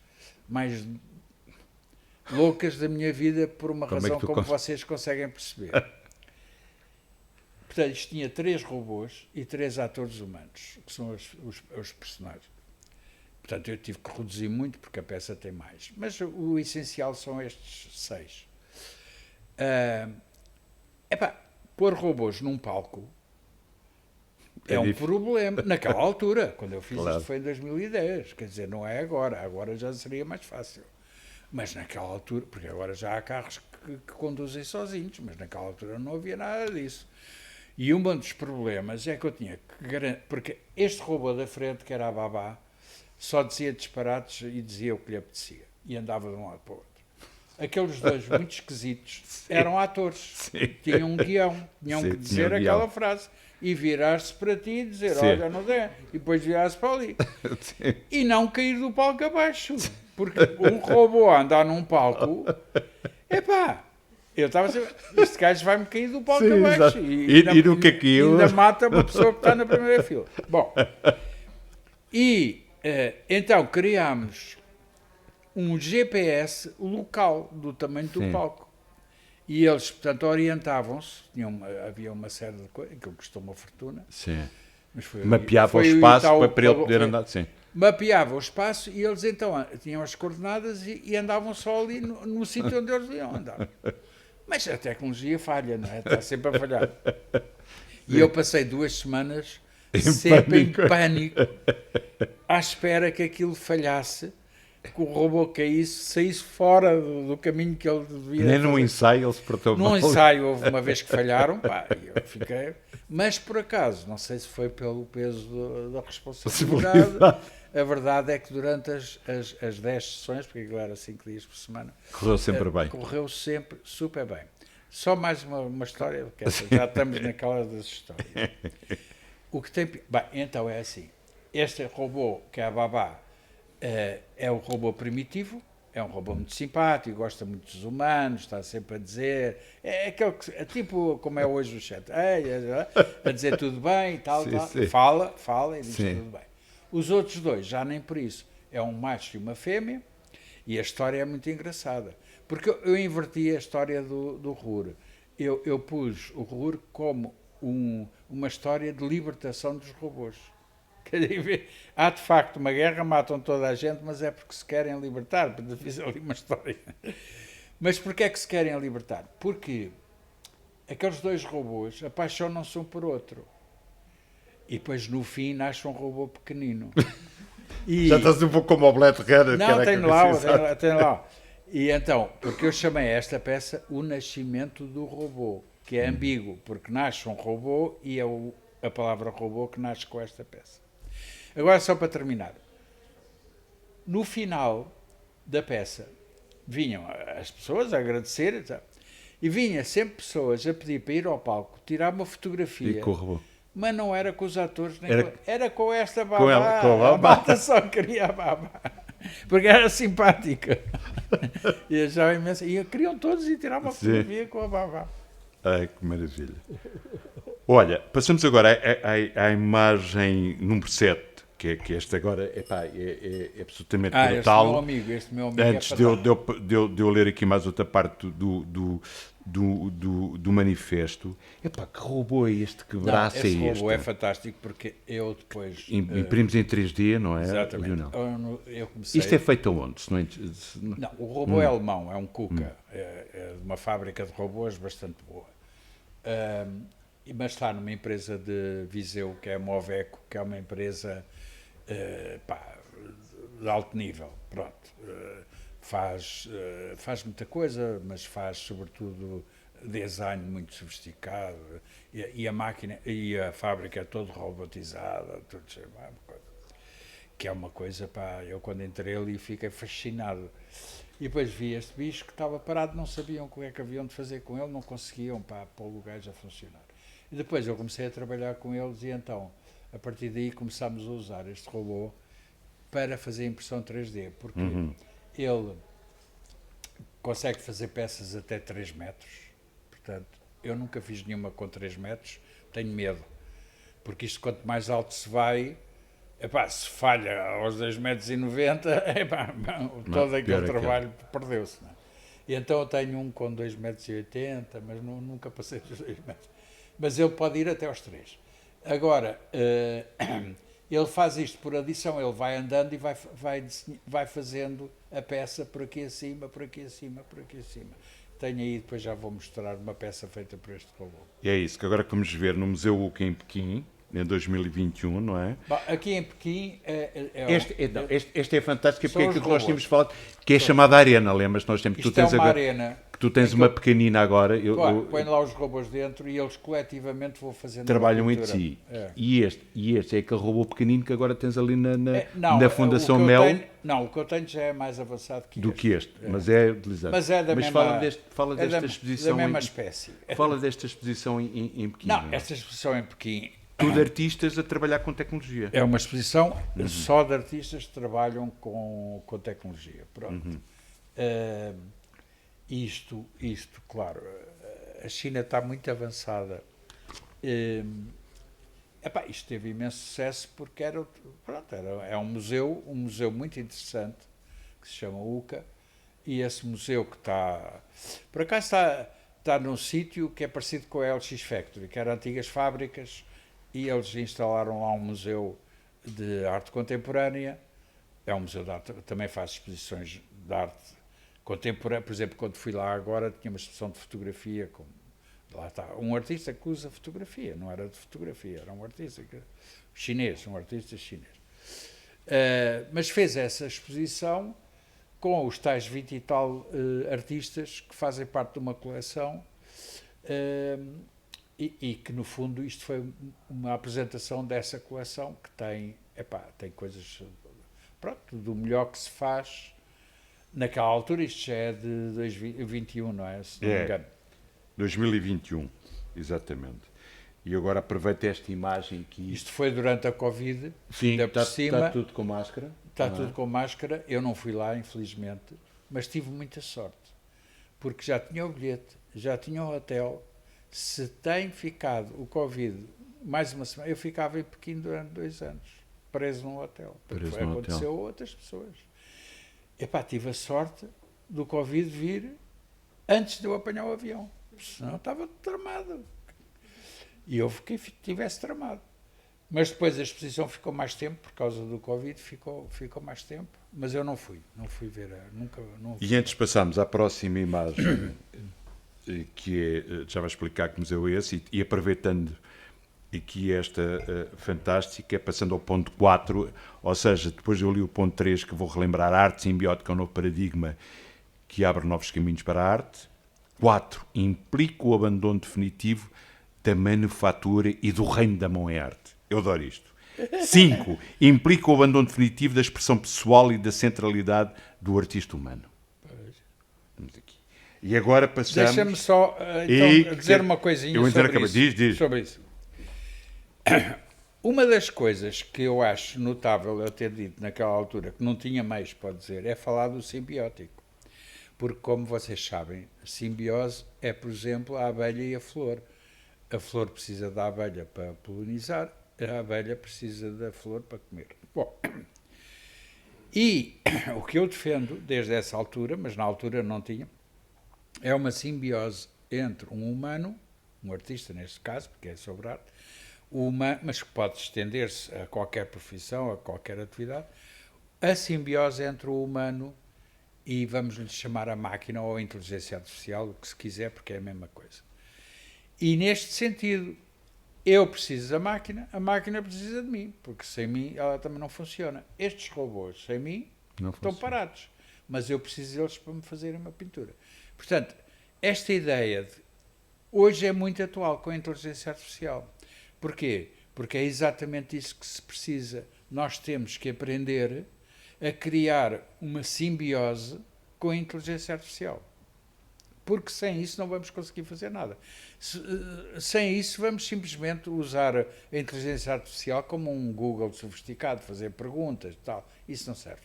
loucas da minha vida, por uma razão como vocês conseguem perceber. Portanto, isto tinha 3 robôs e 3 atores humanos, que são os personagens. Portanto, eu tive que reduzir muito, porque a peça tem mais. Mas o essencial são estes 6. Pôr robôs num palco é um problema. Naquela altura, quando eu fiz isto foi em 2010. Quer dizer, não é agora. Agora já seria mais fácil. Mas naquela altura, porque agora já há carros que conduzem sozinhos, mas naquela altura não havia nada disso. E um dos problemas é que eu tinha que garantir, porque este robô da frente, que era a Babá, só dizia disparates e dizia o que lhe apetecia. E andava de um lado para o outro. Aqueles dois muito esquisitos eram atores. Tinham um guião. Tinham que dizer aquela frase. E virar-se para ti e dizer, olha, não dê. E depois virar-se para ali. E não cair do palco abaixo. Porque um robô a andar num palco... Eu estava a dizer, este gajo vai-me cair do palco abaixo. E nunca caiu. Ainda mata uma pessoa que está na primeira fila. Bom, então criámos um GPS local do tamanho do palco. E eles, portanto, orientavam-se. Havia uma série de coisas que custou uma fortuna. Mapeava o espaço para ele poder andar. Mapeava o espaço e eles então tinham as coordenadas e andavam só ali no sítio onde eles iam andar. Mas a tecnologia falha, não é? Está sempre a falhar. E eu passei 2 semanas sempre em pânico, à espera que aquilo falhasse, que o robô caísse, saísse fora do caminho que ele devia fazer. Nem num ensaio ele se portou mal. Num ensaio houve uma vez que falharam, eu fiquei... Mas, por acaso, não sei se foi pelo peso da responsabilidade, a verdade é que durante as 10 sessões, porque aquilo era 5 dias por semana... Correu sempre bem. Correu sempre super bem. Só mais uma história, porque já estamos naquela das histórias. O que tem... Bem, então é assim. Este robô, que é a Babá, é o robô primitivo, é um robô muito simpático, gosta muito dos humanos, está sempre a dizer... É aquele que, tipo como é hoje o chat. A dizer tudo bem e tal. Fala e diz tudo bem. Os outros dois já nem por isso. É um macho e uma fêmea, e a história é muito engraçada. Porque eu inverti a história do Ruhr. Eu pus o Ruhr como uma história de libertação dos robôs. Quer dizer, há de facto uma guerra, matam toda a gente, mas é porque se querem libertar. Fiz ali uma história. Mas porquê é que se querem libertar? Porque aqueles dois robôs apaixonam-se um por outro. E depois no fim nasce um robô pequenino. E... Já estás um pouco como o Blade Runner. Não, tenho lá. E então, porque eu chamei esta peça O Nascimento do Robô, que é ambíguo, porque nasce um robô e é a palavra robô que nasce com esta peça. Agora, só para terminar. No final da peça, vinham as pessoas a agradecer e vinha sempre pessoas a pedir para ir ao palco, tirar uma fotografia. E com o robô. Mas não era com os atores, nem era com esta babá. Com ela, com a babá. A malta só queria a babá. Porque era simpática. E achava imenso. E queriam todos ir tirar uma fotografia com a babá. Ai, que maravilha. Olha, passamos agora à imagem número 7, que esta agora é absolutamente brutal. Este meu amigo Antes de eu ler aqui mais outra parte do manifesto. Epá, que robô é este? Que braço é este? Esse robô é fantástico porque eu depois... Imprimos em 3D, não é? Exatamente. Eu comecei... Isto é feito aonde? Não, o robô é alemão, é um Kuka. É de uma fábrica de robôs bastante boa. Mas está numa empresa de Viseu, que é a Moveco, que é uma empresa de alto nível. Pronto. Faz muita coisa, mas faz sobretudo design muito sofisticado e a máquina e a fábrica é toda robotizada, tudo que é uma coisa, eu quando entrei ali fiquei fascinado. E depois vi este bicho que estava parado, não sabiam o que é que haviam de fazer com ele, não conseguiam pôr o gajo a funcionar. E depois eu comecei a trabalhar com eles e então, a partir daí começámos a usar este robô para fazer impressão 3D, porque ele consegue fazer peças até 3 metros, portanto, eu nunca fiz nenhuma com 3 metros, tenho medo, porque isto quanto mais alto se vai, se falha aos 2,90 m, todo aquele trabalho perdeu-se. Não é? E então eu tenho um com 2,80 m, mas nunca passei dos 2 metros. Mas ele pode ir até aos 3. Agora, ele faz isto por adição, ele vai andando e vai fazendo a peça por aqui acima, por aqui acima, por aqui acima. Tenho aí, depois já vou mostrar uma peça feita por este robô. E é isso que agora vamos ver no Museu UCA em Pequim, em 2021, não é? Bom, aqui em Pequim este é fantástico, porque é aquilo que nós tínhamos falado, que é chamada arena, lembras? Nós temos, isto é uma arena. Que tu tens uma pequenina agora. Põe lá os robôs dentro e eles coletivamente vão fazendo trabalham entre si. É. E este é aquele robô pequenino que agora tens ali na Fundação Mel. O que eu tenho já é mais avançado do que este, mas é utilizado. Mas é da mesma... fala desta exposição... da mesma espécie. Fala desta exposição em Pequim. Não, esta exposição em Pequim... Tudo de artistas a trabalhar com tecnologia. É uma exposição só de artistas que trabalham com tecnologia. Pronto. Isto, claro, a China está muito avançada. Isto teve imenso sucesso porque é um museu muito interessante, que se chama UCA, e esse museu que está... Por acaso está num sítio que é parecido com a LX Factory, que eram antigas fábricas, e eles instalaram lá um museu de arte contemporânea. É um museu de arte, também faz exposições de arte contemporânea. Por exemplo, quando fui lá agora, tinha uma exposição de fotografia. Lá está um artista que usa fotografia, não era de fotografia, era um artista chinês, um artista chinês. Mas fez essa exposição com os tais 20 e tal artistas que fazem parte de uma coleção. E que, no fundo, isto foi uma apresentação dessa coleção que tem coisas, do melhor que se faz naquela altura. Isto já é de 2021, não é? Se não me engano. 2021, exatamente. E agora aproveita esta imagem que... Isto foi durante a Covid. Sim, está tudo com máscara. Está tudo com máscara. Eu não fui lá, infelizmente, mas tive muita sorte, porque já tinha o bilhete, já tinha o hotel. Se tem ficado o Covid mais uma semana, eu ficava em Pequim durante 2 anos. preso num hotel. Preso num Aconteceu hotel. a outras pessoas. Epá, tive a sorte do Covid vir antes de eu apanhar o avião. Senão estava tramado. E eu estivesse tramado. Mas depois a exposição ficou mais tempo, por causa do Covid, ficou mais tempo. Mas eu não fui ver, nunca. Não fui. E antes de passarmos à próxima imagem, que é, já vai explicar que museu é esse, e aproveitando aqui esta fantástica, passando ao ponto 4, ou seja, depois eu li o ponto 3, que vou relembrar: a arte simbiótica é um novo paradigma que abre novos caminhos para a arte. 4, implica o abandono definitivo da manufatura e do reino da mão em arte. Eu adoro isto. 5, implica o abandono definitivo da expressão pessoal e da centralidade do artista humano. Vamos aqui. E agora passamos... Deixa-me só então, dizer uma coisinha sobre isso. Uma das coisas que eu acho notável eu ter dito naquela altura, que não tinha meios para dizer, é falar do simbiótico. Porque, como vocês sabem, a simbiose é, por exemplo, a abelha e a flor. A flor precisa da abelha para polinizar, a abelha precisa da flor para comer. Bom, e o que eu defendo desde essa altura, mas na altura não tinha, é uma simbiose entre um humano, um artista neste caso, porque é sobre arte, mas que pode estender-se a qualquer profissão, a qualquer atividade, a simbiose entre o humano e vamos-lhe chamar a máquina ou a inteligência artificial, o que se quiser, porque é a mesma coisa. E neste sentido, eu preciso da máquina, a máquina precisa de mim, porque sem mim ela também não funciona. Estes robôs, sem mim, estão parados, mas eu preciso deles para me fazerem uma pintura. Portanto, esta ideia de hoje é muito atual com a inteligência artificial. Porquê? Porque é exatamente isso que se precisa. Nós temos que aprender a criar uma simbiose com a inteligência artificial. Porque sem isso não vamos conseguir fazer nada. Sem isso vamos simplesmente usar a inteligência artificial como um Google sofisticado, fazer perguntas e tal. Isso não serve.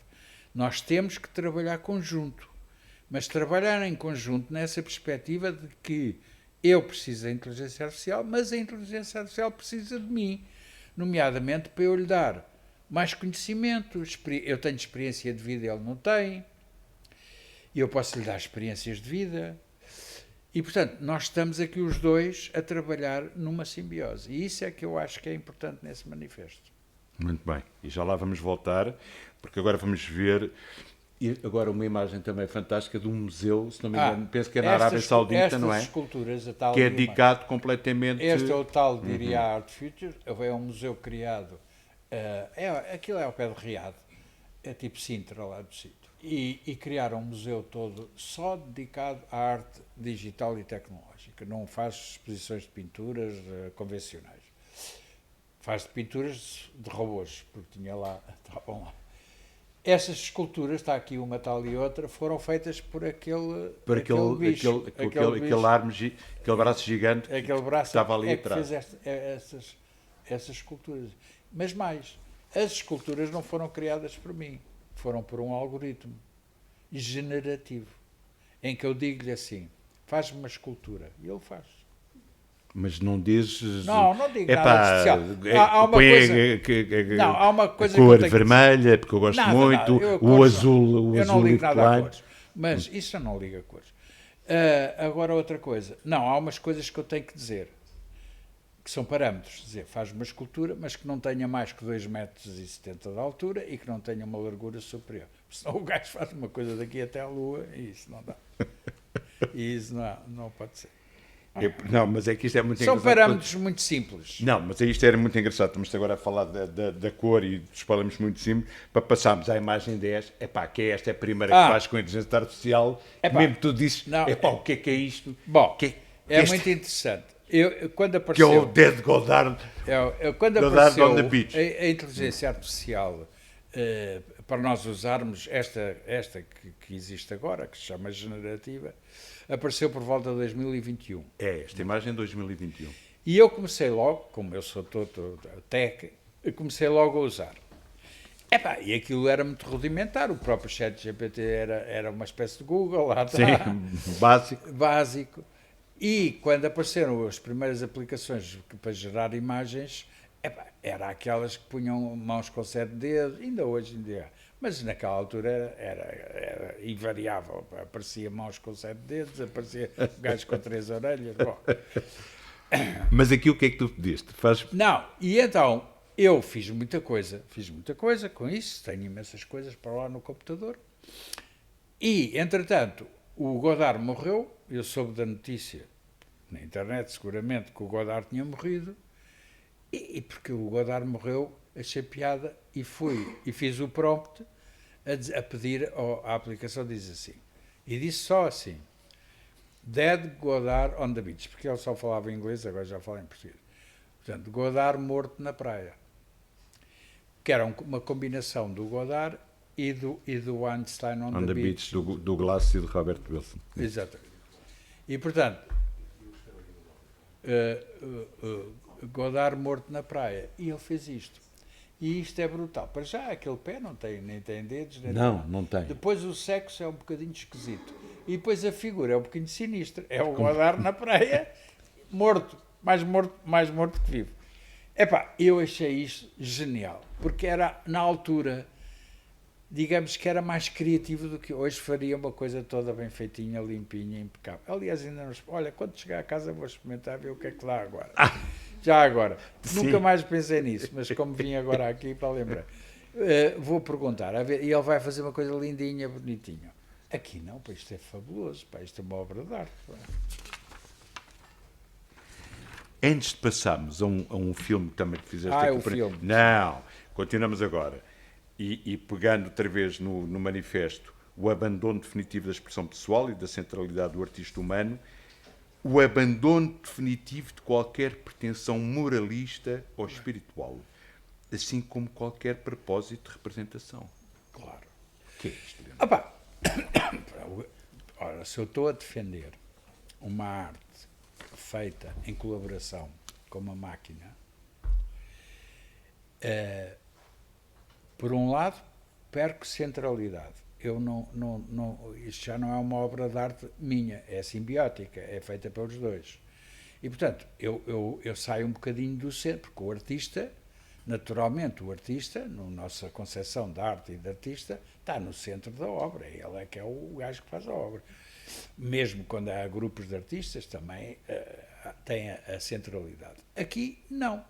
Nós temos que trabalhar conjunto. Mas trabalhar em conjunto nessa perspectiva de que eu preciso da inteligência artificial, mas a inteligência artificial precisa de mim, nomeadamente para eu lhe dar mais conhecimento. Eu tenho experiência de vida, ele não tem. E eu posso lhe dar experiências de vida. E, portanto, nós estamos aqui os dois a trabalhar numa simbiose. E isso é que eu acho que é importante nesse manifesto. Muito bem. E já lá vamos voltar, porque agora vamos ver... E agora uma imagem também fantástica de um museu, se não me engano, penso que é na Arábia Saudita, não é? Estas esculturas, a tal que é dedicado completamente... Este é o tal, diria, Art Future, é um museu criado, aquilo é ao pé de Riad, é tipo Sintra lá do sítio, e criaram um museu todo só dedicado à arte digital e tecnológica, não faz exposições de pinturas convencionais, faz de pinturas de robôs, porque tinha lá, estavam lá. Essas esculturas, está aqui uma tal e outra, foram feitas por aquele bicho. Aquele braço gigante aquele braço que estava ali que atrás. fez essas esculturas. Mas mais, as esculturas não foram criadas por mim, foram por um algoritmo generativo, em que eu digo-lhe assim, faz-me uma escultura, e ele faz. Mas não dizes... Não digo nada especial. Há uma coisa... há uma coisa a cor vermelha, porque eu gosto muito, o azul eu não ligo nada a cores. Mas isso eu não ligo a cores. Agora outra coisa. Não, há umas coisas que eu tenho que dizer, que são parâmetros. Dizer, faz uma escultura, mas que não tenha mais que 2,70 metros de altura e que não tenha uma largura superior. Senão o gajo faz uma coisa daqui até à Lua e isso não dá. E isso não pode ser. Não, mas é que isto é muito São engraçado. parâmetros muito simples. Não, mas isto era muito engraçado. Estamos agora a falar da cor e dos parâmetros muito simples para passarmos à imagem 10. Que esta é a primeira que faz com a inteligência artificial. Mesmo tu dizes, o que é isto? Bom, é muito interessante. Quando apareceu, que é o Dead Goddard. Quando apareceu a inteligência artificial para nós usarmos esta que existe agora, que se chama generativa, apareceu por volta de 2021. Esta imagem é 2021. E eu comecei logo, como eu sou todo tech, comecei logo a usar. E aquilo era muito rudimentar, o próprio ChatGPT era uma espécie de Google, lá está. Sim, básico. E quando apareceram as primeiras aplicações para gerar imagens, epá, era aquelas que punham mãos com 7 dedos, ainda hoje em dia. Mas naquela altura era invariável. Aparecia mãos com 7 dedos, aparecia gajos com 3 orelhas. Bom. Mas aqui o que é que tu pediste? Não, e então eu fiz muita coisa com isso, tenho imensas coisas para lá no computador. E, entretanto, o Godard morreu, eu soube da notícia na internet, seguramente, que o Godard tinha morrido, e porque o Godard morreu, achei piada e fui e fiz o prompt a pedir à aplicação, diz assim, e disse só assim, Dead Godard on the beach, porque ele só falava em inglês, agora já fala em português. Portanto, Godard morto na praia, que era uma combinação do Godard e do Einstein on the beach. Do Glass e do Robert Wilson. Exatamente. E, portanto, Godard morto na praia. E ele fez isto. E isto é brutal. Para já, aquele pé nem tem dedos. Nem nada. Não tem. Depois o sexo é um bocadinho esquisito. E depois a figura é um bocadinho sinistra. É o Godard na praia, morto. Mais morto que vivo. Epá, eu achei isto genial. Porque era, na altura, digamos que era mais criativo do que hoje. Faria uma coisa toda bem feitinha, limpinha, impecável. Aliás, ainda não... Olha, quando chegar a casa vou experimentar ver o que é que dá agora. Já agora. Sim. Nunca mais pensei nisso, mas como vim agora aqui para lembrar, vou perguntar, a ver, e ele vai fazer uma coisa lindinha, bonitinha. Aqui não, pá, isto é fabuloso, pá, isto é uma obra de arte. Pá. Antes de passarmos a um filme que também fizeste é aqui. o filme. Não, continuamos agora. E pegando outra vez no manifesto o abandono definitivo da expressão pessoal e da centralidade do artista humano, o abandono definitivo de qualquer pretensão moralista ou espiritual, assim como qualquer propósito de representação. Claro. O que é isto? Opa. Ora, se eu estou a defender uma arte feita em colaboração com uma máquina, por um lado, perco centralidade. Eu isto já não é uma obra de arte minha, é simbiótica, é feita pelos dois. E, portanto, eu saio um bocadinho do centro, porque o artista, naturalmente, na nossa concepção de arte e de artista, está no centro da obra, ele é que é o gajo que faz a obra. Mesmo quando há grupos de artistas, também tem a centralidade. Aqui, não.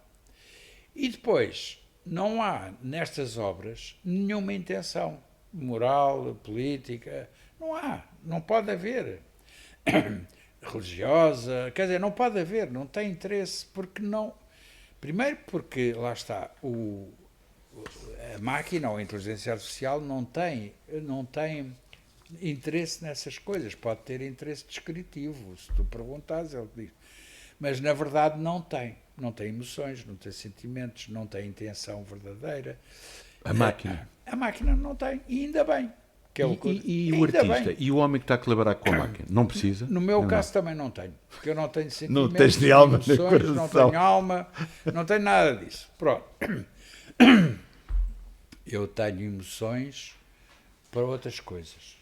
E depois, não há nestas obras nenhuma intenção moral, política, não pode haver. Religiosa, quer dizer, não pode haver, não tem interesse, porque não. Primeiro porque, lá está, a máquina ou a inteligência artificial não tem interesse nessas coisas, pode ter interesse descritivo, se tu perguntares, ele diz. Mas, na verdade, não tem emoções, não tem sentimentos, não tem intenção verdadeira. A máquina? A máquina não tem, e ainda bem. Que é e o artista? Bem. E o homem que está a colaborar com a máquina? Não precisa? No meu caso também não tenho, porque eu não tenho sentimentos, não tens de alma, emoções, não tenho alma, não tenho nada disso. Pronto. Eu tenho emoções para outras coisas,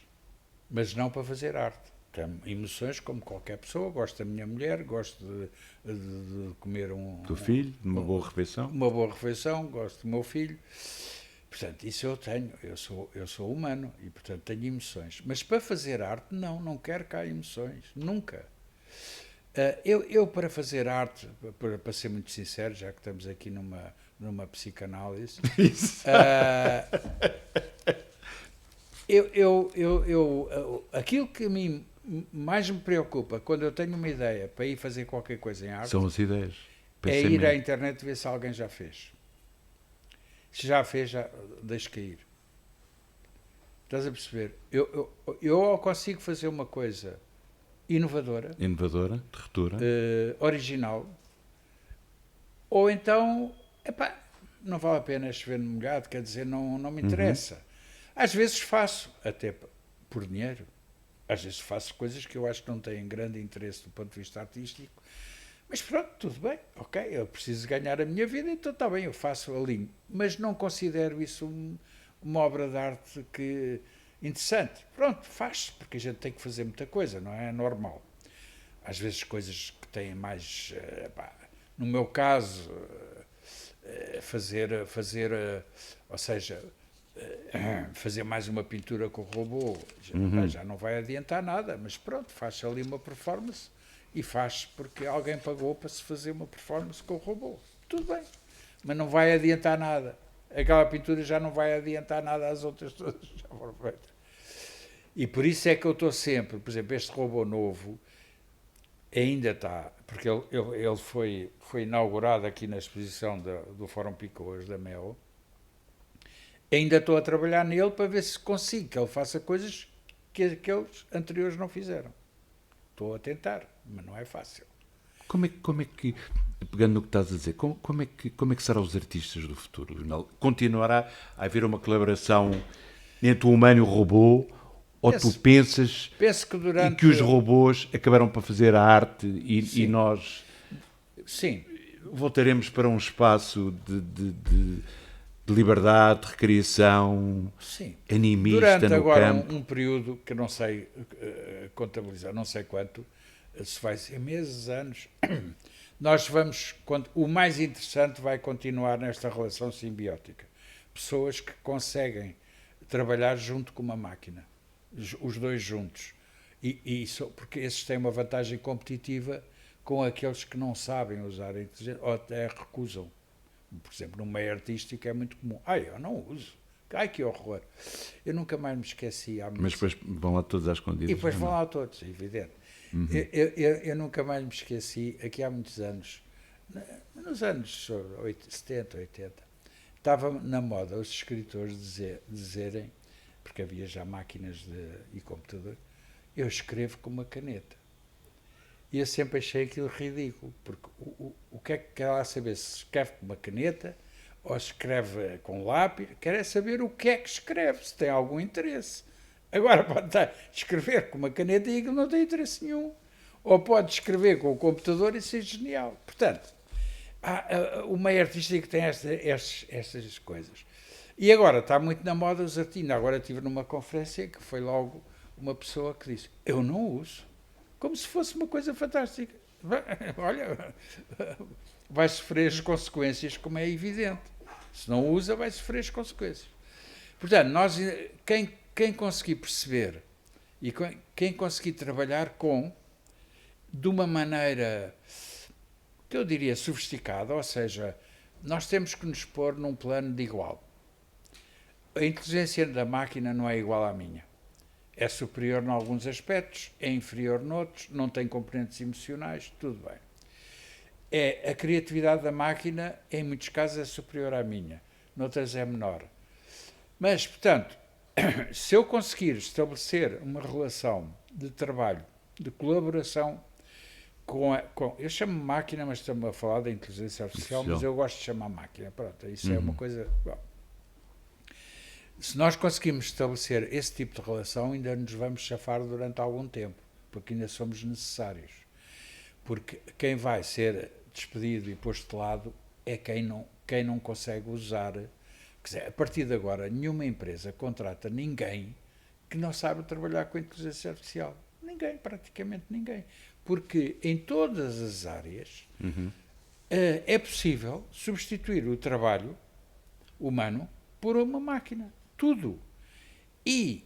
mas não para fazer arte. Tenho emoções como qualquer pessoa, gosto da minha mulher, gosto de comer do filho, de uma boa refeição. Uma boa refeição, gosto do meu filho. Portanto, isso eu tenho, eu sou humano e, portanto, tenho emoções. Mas para fazer arte, não quero cá emoções, nunca. Eu para fazer arte, para ser muito sincero, já que estamos aqui numa psicanálise, aquilo que a mim mais me preocupa quando eu tenho uma ideia para ir fazer qualquer coisa em arte, são as ideias. É ir à internet ver se alguém já fez. Se já fez, já deixo cair. Estás a perceber? Eu consigo fazer uma coisa inovadora, de ruptura, original, ou então, não vale a pena chover no molhado, quer dizer, não me interessa. Às vezes faço, até por dinheiro, às vezes faço coisas que eu acho que não têm grande interesse do ponto de vista artístico, mas pronto, tudo bem, ok, eu preciso ganhar a minha vida, então está bem, eu faço a linha. Mas não considero isso uma obra de arte interessante. Pronto, faz-se, porque a gente tem que fazer muita coisa, não é normal. Às vezes coisas que têm mais, no meu caso, ou seja, fazer mais uma pintura com o robô, já não vai adiantar nada, mas pronto, faz ali uma performance e faz porque alguém pagou para se fazer uma performance com o robô. Tudo bem, mas não vai adiantar nada. Aquela pintura já não vai adiantar nada às outras todas já foram feitas. E por isso é que eu estou sempre, por exemplo, este robô novo ainda está, porque ele foi inaugurado aqui na exposição do Fórum Pico hoje, da MEO. Ainda estou a trabalhar nele para ver se consigo que ele faça coisas que aqueles anteriores não fizeram. Estou a tentar, mas não é fácil. Como é que, pegando no que estás a dizer, como é que serão os artistas do futuro, Leonel? Continuará a haver uma colaboração entre o humano e o robô? Ou tu pensas que que os robôs acabaram para fazer a arte e nós sim, voltaremos para um espaço de liberdade, de recriação, sim, animista durante no agora campo? um período que não sei contabilizar, não sei quanto, se vai ser meses, anos, nós vamos, o mais interessante vai continuar nesta relação simbiótica. Pessoas que conseguem trabalhar junto com uma máquina. Os dois juntos. Porque esses têm uma vantagem competitiva com aqueles que não sabem usar a inteligência ou até recusam. Por exemplo, no meio artístico é muito comum. Eu não uso. Que horror. Eu nunca mais me esqueci. Mas depois vão lá todos às escondidas. E depois vão lá todos, é evidente. Eu nunca mais me esqueci, aqui há muitos anos, nos anos 70, 80, estava na moda os escritores dizerem, porque havia já máquinas e computador, eu escrevo com uma caneta. E eu sempre achei aquilo ridículo, porque o que é que quer lá saber se escreve com uma caneta ou escreve com lápis? Quer saber o que é que escreve, se tem algum interesse. Agora pode escrever com uma caneta e aquilo não tem interesse nenhum. Ou pode escrever com o computador e ser genial. Portanto, o meio artístico tem estas coisas. E agora está muito na moda os artistas. Agora estive numa conferência que foi logo uma pessoa que disse: eu não uso. Como se fosse uma coisa fantástica. Olha, vai sofrer as consequências, como é evidente. Se não usa, vai sofrer as consequências. Portanto, quem conseguir perceber e quem conseguir trabalhar de uma maneira que eu diria sofisticada, ou seja, nós temos que nos pôr num plano de igual. A inteligência da máquina não é igual à minha. É superior em alguns aspectos, é inferior noutros, não tem componentes emocionais, tudo bem. A criatividade da máquina, em muitos casos, é superior à minha, noutras é menor. Mas, portanto, se eu conseguir estabelecer uma relação de trabalho, de colaboração eu chamo máquina, mas estamos a falar da inteligência artificial, mas eu gosto de chamar máquina. Pronto, isso é uma coisa... Bom, se nós conseguimos estabelecer esse tipo de relação, ainda nos vamos chafar durante algum tempo, porque ainda somos necessários. Porque quem vai ser despedido e posto de lado é quem não consegue usar. Quer dizer, a partir de agora, nenhuma empresa contrata ninguém que não saiba trabalhar com a inteligência artificial. Ninguém, praticamente ninguém. Porque em todas as áreas é possível substituir o trabalho humano por uma máquina. Tudo. E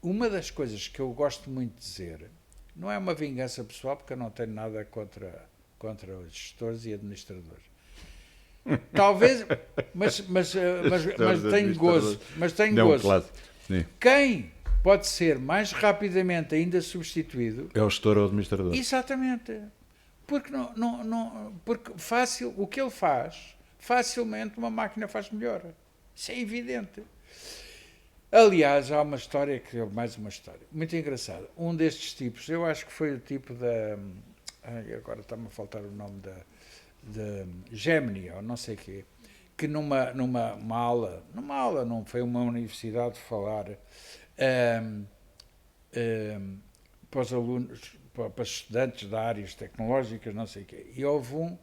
uma das coisas que eu gosto muito de dizer, não é uma vingança pessoal, porque eu não tenho nada contra os gestores e administradores. Talvez, mas tenho gozo. Mas tenho gozo. Quem pode ser mais rapidamente ainda substituído é o gestor ou o administrador. Exatamente. Porque, porque o que ele faz, facilmente uma máquina faz melhor. Isso é evidente. Aliás, há uma história, mais uma história, muito engraçada. Um destes tipos, eu acho que foi o tipo da... agora está-me a faltar o nome da Gemini, ou não sei o quê, que numa aula, não foi uma universidade falar para os alunos, para os estudantes de áreas tecnológicas, não sei o quê. E houve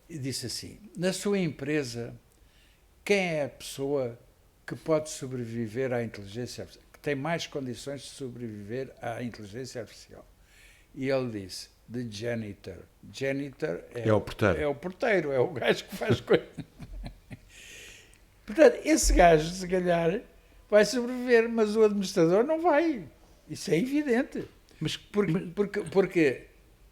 disse assim, na sua empresa, quem é a pessoa que pode sobreviver à inteligência artificial, que tem mais condições de sobreviver à inteligência artificial? E ele disse, de janitor. Janitor É o porteiro. É o porteiro, é o gajo que faz coisa. Portanto, esse gajo, se calhar, vai sobreviver, mas o administrador não vai. Isso é evidente. Mas,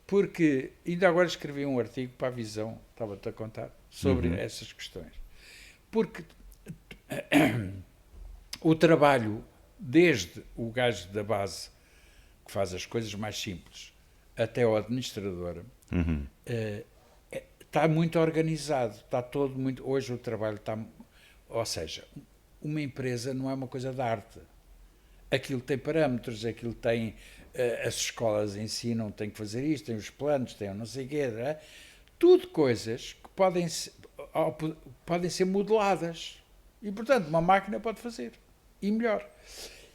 Porque ainda agora escrevi um artigo para a Visão, estava-te a contar, sobre essas questões. Porque o trabalho, desde o gajo da base, que faz as coisas mais simples, até o administrador, está muito organizado, está todo muito... Hoje o trabalho está... Ou seja, uma empresa não é uma coisa de arte. Aquilo tem parâmetros, aquilo tem... As escolas ensinam, têm que fazer isto, têm os planos, têm não sei o quê, não é? Tudo coisas que podem ser modeladas. E, portanto, uma máquina pode fazer. E melhor.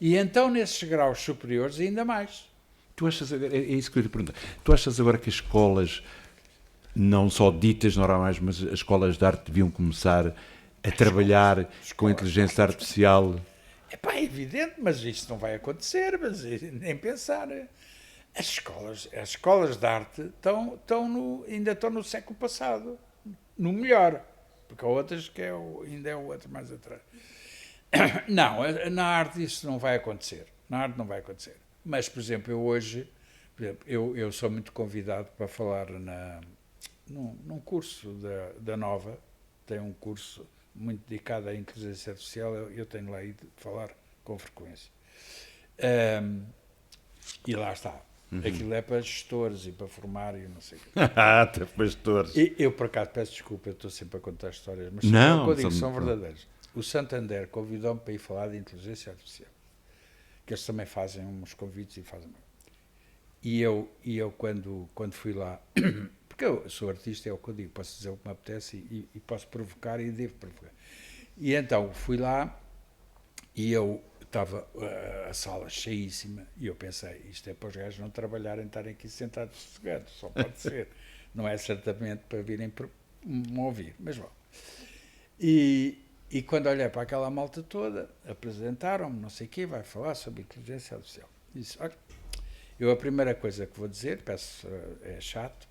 E então, nesses graus superiores, ainda mais. tu achas, é isso que eu ia te perguntar, tu achas agora que as escolas, não só ditas normais, mas as escolas de arte deviam começar a trabalhar com a inteligência artificial? É evidente, mas isto não vai acontecer, mas nem pensar. As escolas de arte ainda estão no século passado, no melhor, porque há outras que ainda é o outro mais atrás. Não, na arte isso não vai acontecer. Na arte não vai acontecer. Mas, por exemplo, eu sou muito convidado para falar num curso da Nova, tem um curso muito dedicado à inteligência artificial, eu tenho lá ido falar com frequência. E lá está. Aquilo é para gestores e para formar e não sei o quê. Até para gestores. Eu, por acaso, peço desculpa, eu estou sempre a contar histórias, mas Não, eu digo, são verdadeiras. O Santander convidou-me para ir falar de inteligência artificial, que eles também fazem uns convites e fazem... E eu quando fui lá, porque eu sou artista, é o que eu digo, posso dizer o que me apetece e posso provocar e devo provocar. E então fui lá e eu estava a sala cheíssima e eu pensei, isto é para os gajos não trabalharem, estarem aqui sentados sossegados, só pode ser. Não é certamente para virem me ouvir, mas bom. E quando olhei para aquela malta toda, apresentaram-me, não sei o quê, vai falar sobre inteligência artificial. Disse, olha, eu a primeira coisa que vou dizer, peço, é chato,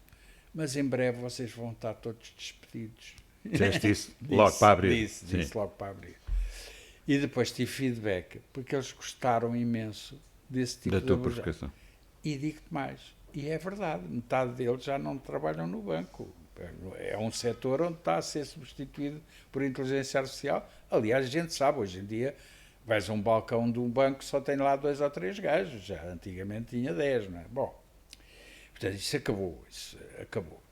mas em breve vocês vão estar todos despedidos. Disseste isso logo para abrir. Disse logo para abrir. E depois tive feedback, porque eles gostaram imenso desse tipo da tua provocação. E digo-te mais, e é verdade, metade deles já não trabalham no banco. É um setor onde está a ser substituído por inteligência artificial. Aliás, a gente sabe, hoje em dia, vais a um balcão de um banco, só tem lá 2 ou 3 gajos, já antigamente tinha 10, não é? Bom, portanto, isso acabou.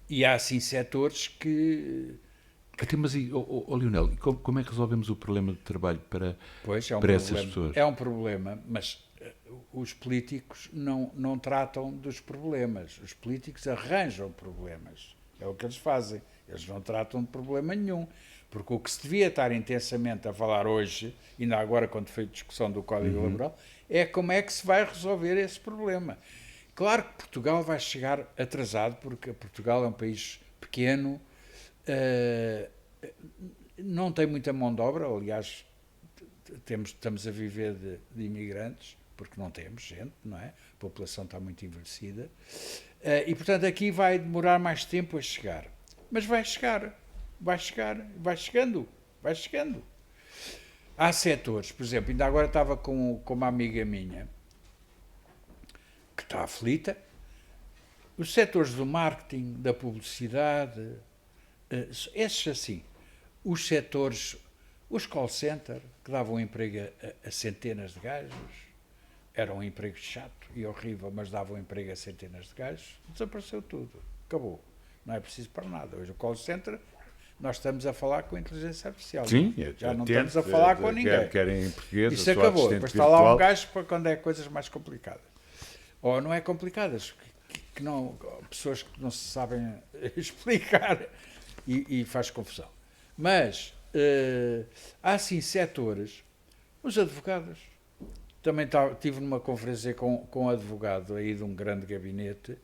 E há, assim, setores que... Até, mas, Lionel, como é que resolvemos o problema de trabalho para essas pessoas? É um problema, mas os políticos não tratam dos problemas. Os políticos arranjam problemas. É o que eles fazem. Eles não tratam de problema nenhum. Porque o que se devia estar intensamente a falar hoje, ainda agora quando foi a discussão do Código Laboral, é como é que se vai resolver esse problema. Claro que Portugal vai chegar atrasado, porque Portugal é um país pequeno, não tem muita mão de obra, aliás, estamos a viver de imigrantes, porque não temos gente, não é? A população está muito envelhecida, e portanto aqui vai demorar mais tempo a chegar. Mas vai chegando. Há setores, por exemplo, ainda agora estava com uma amiga minha, que está aflita, os setores do marketing, da publicidade, esses assim, os setores, os call center, que davam emprego a centenas de gajos, era um emprego chato e horrível, mas davam emprego a centenas de gajos, desapareceu tudo, acabou. Não é preciso para nada. Hoje o call center, nós estamos a falar com a inteligência artificial. Sim, já não estamos a falar com ninguém. Querem em português, isso acabou. Depois está lá um gajo para quando é coisas mais complicadas. Ou não é complicadas, que não, pessoas que não se sabem explicar e faz confusão. Mas há sim setores, os advogados. Também estive numa conferência com um advogado aí de um grande gabinete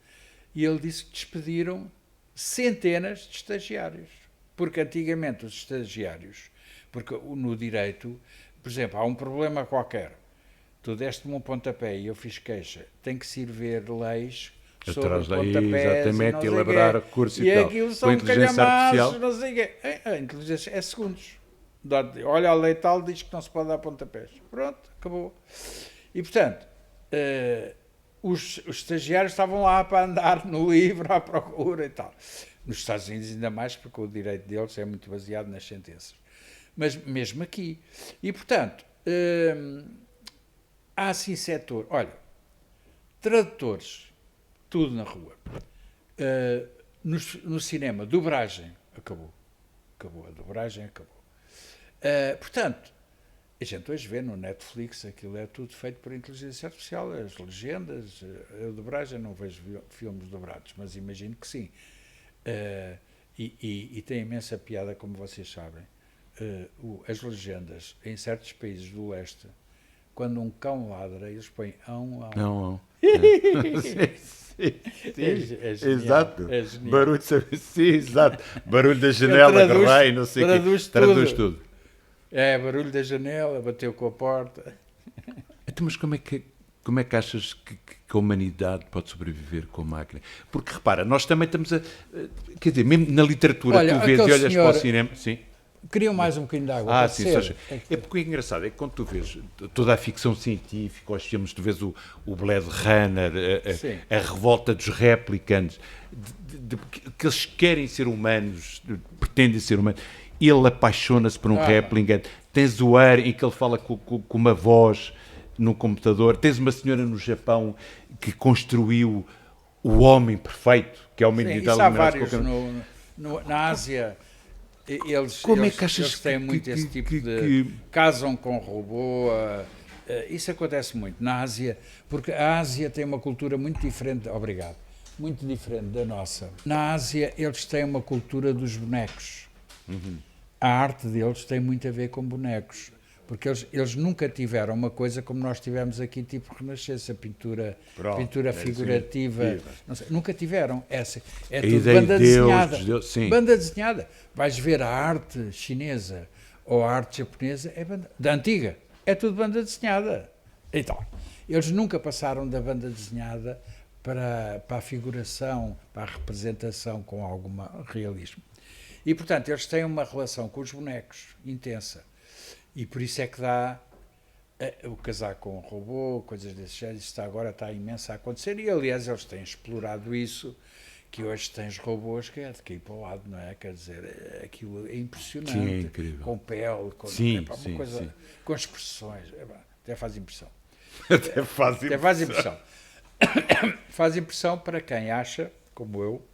e ele disse que despediram centenas de estagiários. Porque antigamente os estagiários, porque no direito, por exemplo, há um problema qualquer, tu deste-me um pontapé e eu fiz queixa, tem que se ir ver leis sobre Atrás daí, pontapés exatamente, e elaborar recurso e tal. aquilo Com são a inteligência artificial. não sei o quê. A inteligência é segundos. Olha, a lei tal diz que não se pode dar pontapés. Pronto, acabou. E, portanto, os estagiários estavam lá para andar no livro à procura e tal. Nos Estados Unidos ainda mais, porque o direito deles é muito baseado nas sentenças. Mas mesmo aqui. E, portanto, há assim setor. Olha, tradutores, tudo na rua. No cinema, dobragem, acabou. Acabou, a dobragem acabou. Portanto, a gente hoje vê no Netflix, aquilo é tudo feito por inteligência artificial, as legendas, a dobragem, não vejo filmes dobrados, mas imagino que sim. E tem imensa piada, como vocês sabem. As legendas, em certos países do leste, quando um cão ladra, eles põem ão. Não. Sim. É genial, Exato. é genial. Barulho, sim, exato. Barulho da janela, rei, não sei o quê. Traduz tudo. Barulho da janela, bateu com a porta. Então, mas como é que achas que a humanidade pode sobreviver com a máquina? Porque, repara, nós também estamos a... Quer dizer, mesmo na literatura, Olha, tu vês e aquele olhas senhor- para o cinema... Sim. Queriam mais um bocadinho de água. pode Sim, ser? é porque o engraçado é que quando tu vês toda a ficção científica, os filmes, tu vês o Blade Runner, a revolta dos replicants, que eles querem ser humanos, pretendem ser humanos, ele apaixona-se por um replicant, tens o ar em que ele fala com uma voz no computador, tens uma senhora no Japão que construiu o homem perfeito, que é a humanidade. Isso há vários na Ásia. Como é que achas eles têm muito esse tipo de... Casam com robô. Isso acontece muito na Ásia, porque a Ásia tem uma cultura muito diferente. Obrigado. Muito diferente da nossa. Na Ásia, eles têm uma cultura dos bonecos. A arte deles tem muito a ver com bonecos. Porque eles nunca tiveram uma coisa como nós tivemos aqui, tipo Renascença, pintura figurativa. Não sei, nunca tiveram essa. É tudo banda desenhada. Banda desenhada. Vais ver a arte chinesa ou a arte japonesa, da antiga. É tudo banda desenhada. Então, eles nunca passaram da banda desenhada para a figuração, para a representação com algum realismo. E, portanto, eles têm uma relação com os bonecos intensa. E por isso é que dá o casar com o robô, coisas desse género, isso agora está imenso a acontecer. E, aliás, eles têm explorado isso, que hoje tens robôs que é de cair para o lado, não é? Quer dizer, aquilo é impressionante. Sim, é incrível. Com pele, uma coisa, com expressões. Até faz impressão. Até faz impressão. Faz impressão para quem acha, como eu,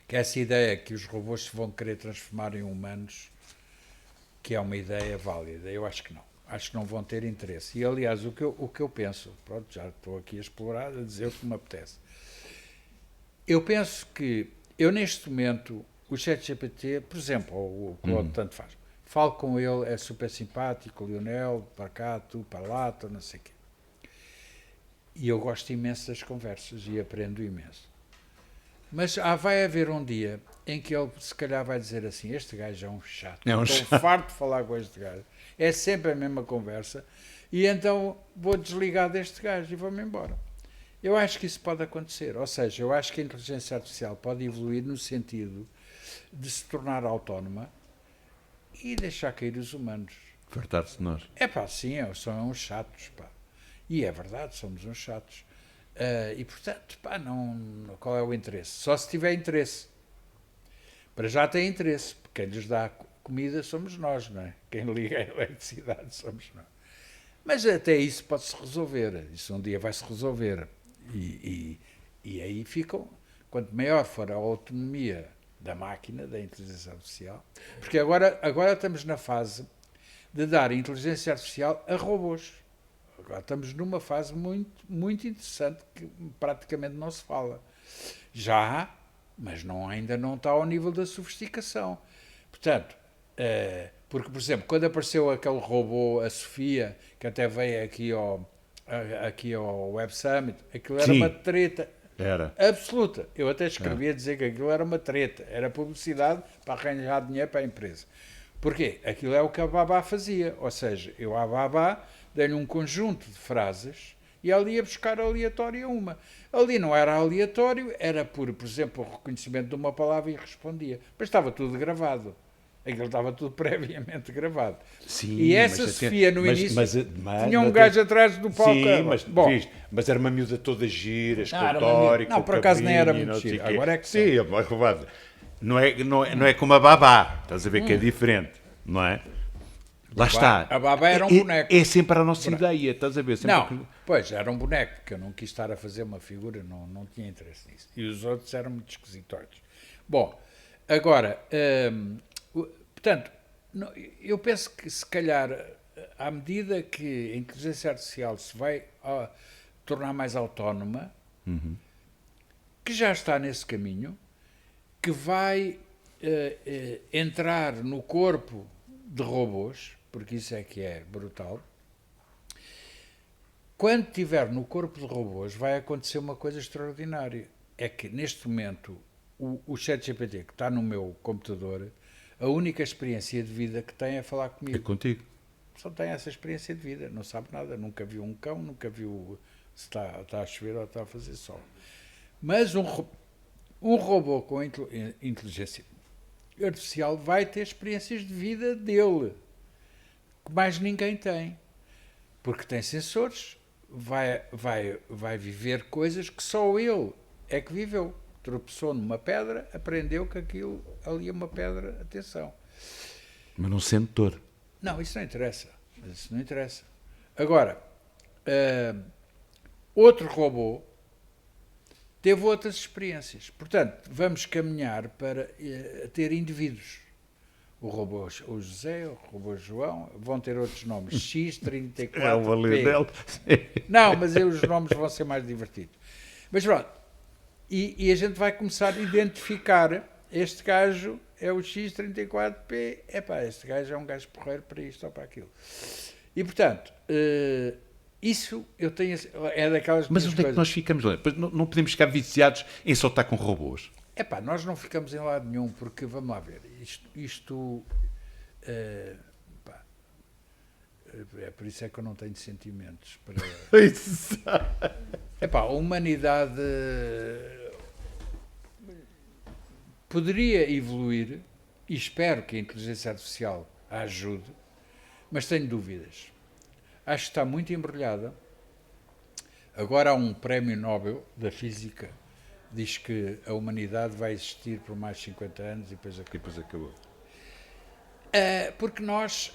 que essa ideia que os robôs se vão querer transformar em humanos, que é uma ideia válida. Eu acho que não. Acho que não vão ter interesse. E, aliás, o que eu penso, pronto, já estou aqui a explorar, a dizer o que me apetece. Eu penso que, neste momento, o ChatGPT, por exemplo, ou o Claude, tanto faz, falo com ele, é super simpático, o Lionel, para cá, tu, para lá, tu, não sei o quê. E eu gosto imenso das conversas e aprendo imenso. Mas vai haver um dia em que ele, se calhar, vai dizer assim, este gajo é um chato. Estou farto de falar com este gajo. É sempre a mesma conversa. E então vou desligar deste gajo e vou-me embora. Eu acho que isso pode acontecer. Ou seja, eu acho que a inteligência artificial pode evoluir no sentido de se tornar autónoma e deixar cair os humanos. Fartar-se de nós. Sim, são uns chatos, pá. E é verdade, somos uns chatos. E, portanto, qual é o interesse? Só se tiver interesse. Para já tem interesse, porque quem lhes dá comida somos nós, não é? Quem liga a eletricidade somos nós. Mas até isso pode-se resolver. Isso um dia vai-se resolver. E aí ficam, quanto maior for a autonomia da máquina, da inteligência artificial, porque agora estamos na fase de dar inteligência artificial a robôs. Agora estamos numa fase muito, muito interessante que praticamente não se fala. Já há, mas ainda não está ao nível da sofisticação. Portanto, porque, por exemplo, quando apareceu aquele robô, a Sofia, que até veio aqui ao Web Summit, aquilo era uma treta absoluta. Eu até escrevi a dizer que aquilo era uma treta, era publicidade para arranjar dinheiro para a empresa. Porquê? Aquilo é o que a Babá fazia, ou seja, eu à Babá dei-lhe um conjunto de frases e ali ia buscar aleatório uma. Ali não era aleatório, era por exemplo, o reconhecimento de uma palavra e respondia. Mas estava tudo gravado. Aquilo estava tudo previamente gravado. Sim, E essa mas, Sofia, no mas, início, mas, tinha um gajo atrás do palco. Sim, Bom, mas era uma miúda toda gira, era uma escultórica. não, por acaso nem era cabelinho, muito não sei gira. quê. Agora é que sim, são. mas roubado. Não é como a babá, estás a ver que é diferente, não é? Lá está. A babá era um boneco. É sempre a nossa ideia, estás a ver? Sempre Não, pois, era um boneco, porque eu não quis estar a fazer uma figura, não tinha interesse nisso. E os outros eram muito esquisitórios. Bom, agora, portanto, eu penso que se calhar, à medida que a inteligência artificial se vai tornar mais autónoma, que já está nesse caminho, que vai entrar no corpo de robôs, porque isso é que é brutal. Quando estiver no corpo de robôs, vai acontecer uma coisa extraordinária. É que, neste momento, o ChatGPT que está no meu computador, a única experiência de vida que tem é falar comigo. É contigo. Só tem essa experiência de vida, não sabe nada, nunca viu um cão, nunca viu se está a chover ou está a fazer sol. Mas um robô com inteligência artificial vai ter experiências de vida dele, que mais ninguém tem. Porque tem sensores, vai viver coisas que só ele é que viveu. Tropeçou numa pedra, aprendeu que aquilo ali é uma pedra, atenção. Mas não sente dor. Não, isso não interessa. Isso não interessa. Agora, outro robô teve outras experiências. Portanto, vamos caminhar para ter indivíduos. O José, o robô João, vão ter outros nomes. X34P. É o valor Não, mas os nomes vão ser mais divertidos. Mas pronto. E a gente vai começar a identificar este gajo é o X34P. Epá, este gajo é um gajo porreiro para isto ou para aquilo. E, portanto, isso eu tenho... É daquelas Mas onde é que coisas... nós ficamos? Não podemos ficar viciados em só estar com robôs. Epá, nós não ficamos em lado nenhum, porque, vamos lá ver, isto é por isso é que eu não tenho sentimentos. Epá, a humanidade poderia evoluir, e espero que a inteligência artificial a ajude, mas tenho dúvidas. Acho que está muito embrulhada. Agora há um prémio Nobel da Física diz que a humanidade vai existir por mais 50 anos e depois acabou. Porque nós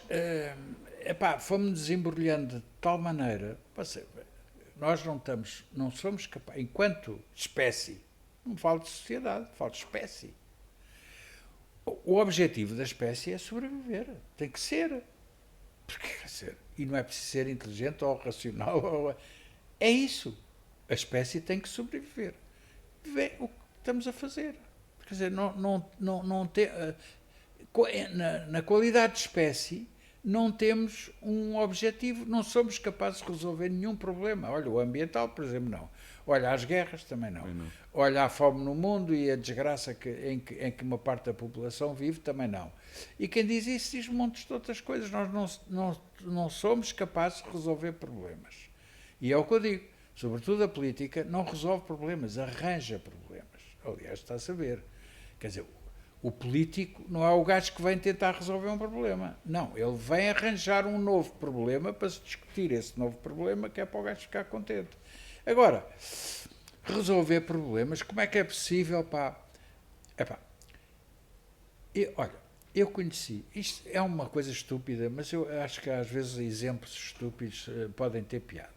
fomos desembrulhando de tal maneira, nós não somos capazes, enquanto espécie, não falo de sociedade, falo de espécie. O objetivo da espécie é sobreviver, tem que ser. Porque, e não é preciso ser inteligente ou racional, é isso. A espécie tem que sobreviver. Vê o que estamos a fazer. Quer dizer, não tem, na qualidade de espécie, não temos um objetivo, não somos capazes de resolver nenhum problema. Olha, o ambiental, por exemplo, não. Olha, as guerras também não. Olha, a fome no mundo e a desgraça em que uma parte da população vive também não. E quem diz isso diz montes de outras coisas. Nós não somos capazes de resolver problemas. E é o que eu digo. Sobretudo a política não resolve problemas, arranja problemas. Aliás, está a saber. Quer dizer, o político não é o gajo que vem tentar resolver um problema. Não, ele vem arranjar um novo problema para se discutir esse novo problema, que é para o gajo ficar contente. Agora, resolver problemas, como é que é possível, pá? Olha, eu conheci, isto é uma coisa estúpida, mas eu acho que às vezes exemplos estúpidos podem ter piada.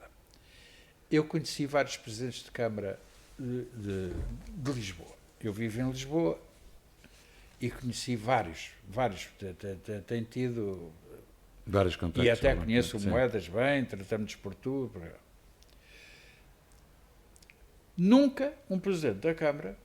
Eu conheci vários presidentes de Câmara de Lisboa. Eu vivo em Lisboa e conheci vários. Tenho tido... Vários contactos. E até conheço o Moedas bem, tratamos por tudo. Nunca um presidente da Câmara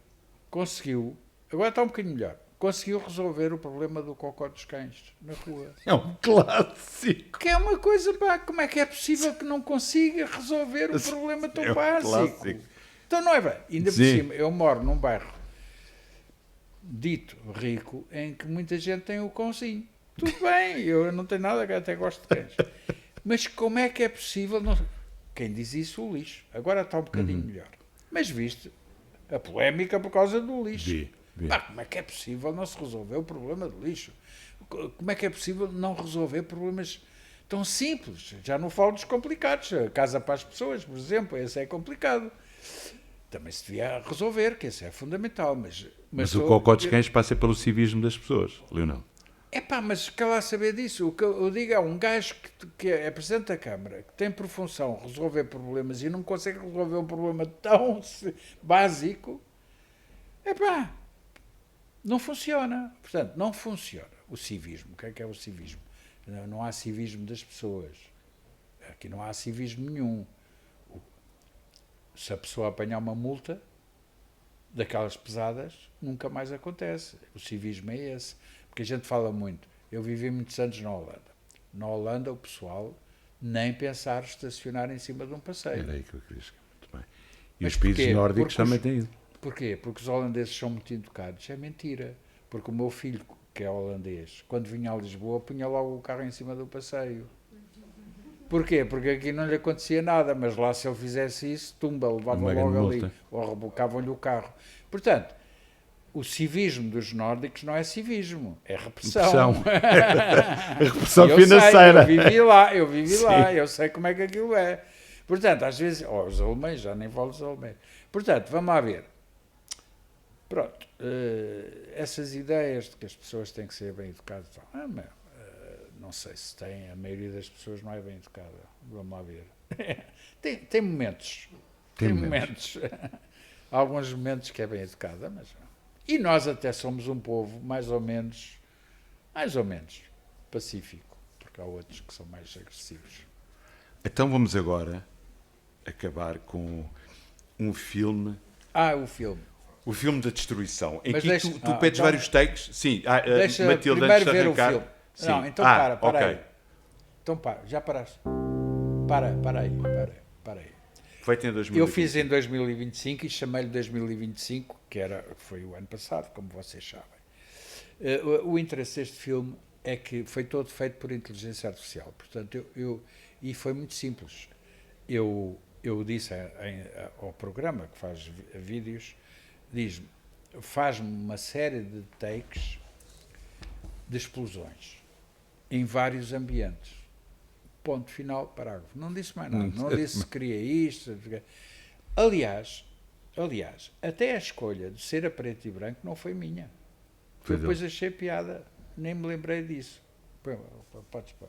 conseguiu, agora está um bocadinho melhor, conseguiu resolver o problema do cocó dos cães na rua. É um clássico. Que é uma coisa, pá, como é que é possível que não consiga resolver um problema tão básico? Clássico. Então não é bem. Ainda por cima, eu moro num bairro dito rico, em que muita gente tem o cãozinho. Tudo bem, eu não tenho nada, que até gosto de cães. Mas como é que é possível... Não... Quem diz isso, o lixo. Agora está um bocadinho melhor. Mas viste a polémica por causa do lixo. Vi. Pá, como é que é possível não se resolver o problema do lixo? Como é que é possível não resolver problemas tão simples? Já não falo dos complicados. A casa para as pessoas, por exemplo, esse é complicado. Também se devia resolver, que esse é fundamental. Mas o cocó dos cães passa pelo civismo das pessoas, Leonel. Mas quer lá saber disso? O que eu digo é um gajo que é Presidente da Câmara, que tem por função resolver problemas e não consegue resolver um problema tão básico, não funciona. Portanto, não funciona o civismo. O que é o civismo? Não há civismo das pessoas. Aqui não há civismo nenhum. Se a pessoa apanhar uma multa daquelas pesadas, nunca mais acontece. O civismo é esse. Porque a gente fala muito. Eu vivi muitos anos na Holanda. Na Holanda, o pessoal nem pensar estacionar em cima de um passeio. Era aí que eu queria chegar. Muito bem. E Mas os países porquê? nórdicos também têm isso. Porquê? Porque os holandeses são muito educados. É mentira. Porque o meu filho, que é holandês, quando vinha a Lisboa, punha logo o carro em cima do passeio. Porquê? Porque aqui não lhe acontecia nada, mas lá se ele fizesse isso, tumba, levava logo ali, ou rebocavam-lhe o carro. Portanto, o civismo dos nórdicos não é civismo, é repressão. Repressão financeira. Eu vivi lá, eu sei como é que aquilo é. Portanto, às vezes, os alemães, já nem falo dos alemães. Portanto, vamos lá ver. Pronto, essas ideias de que as pessoas têm que ser bem educadas, não sei se tem, a maioria das pessoas não é bem educada. Vamos lá ver. Tem momentos. Tem momentos. Há alguns momentos que é bem educada, mas... E nós até somos um povo mais ou menos pacífico, porque há outros que são mais agressivos. Então vamos agora acabar com um filme. O filme. O filme da destruição, em Mas que deixa, tu pedes vários takes. Sim, deixa Matilde, primeiro antes de ver arrancar. o filme. Sim. Não, então para ok. aí. Então já paraste. Para aí. Feito em 2020. Eu fiz em 2025 e chamei-lhe 2025, que foi o ano passado, como vocês sabem. O interesse deste filme é que foi todo feito por inteligência artificial. Portanto, e foi muito simples. Eu disse ao programa que faz vídeos, faz-me uma série de takes de explosões em vários ambientes. Ponto final, parágrafo. Não disse mais nada. Não disse se queria isto. Aliás, até a escolha de ser a preto e branco não foi minha. Depois achei piada, nem me lembrei disso. Podes pôr.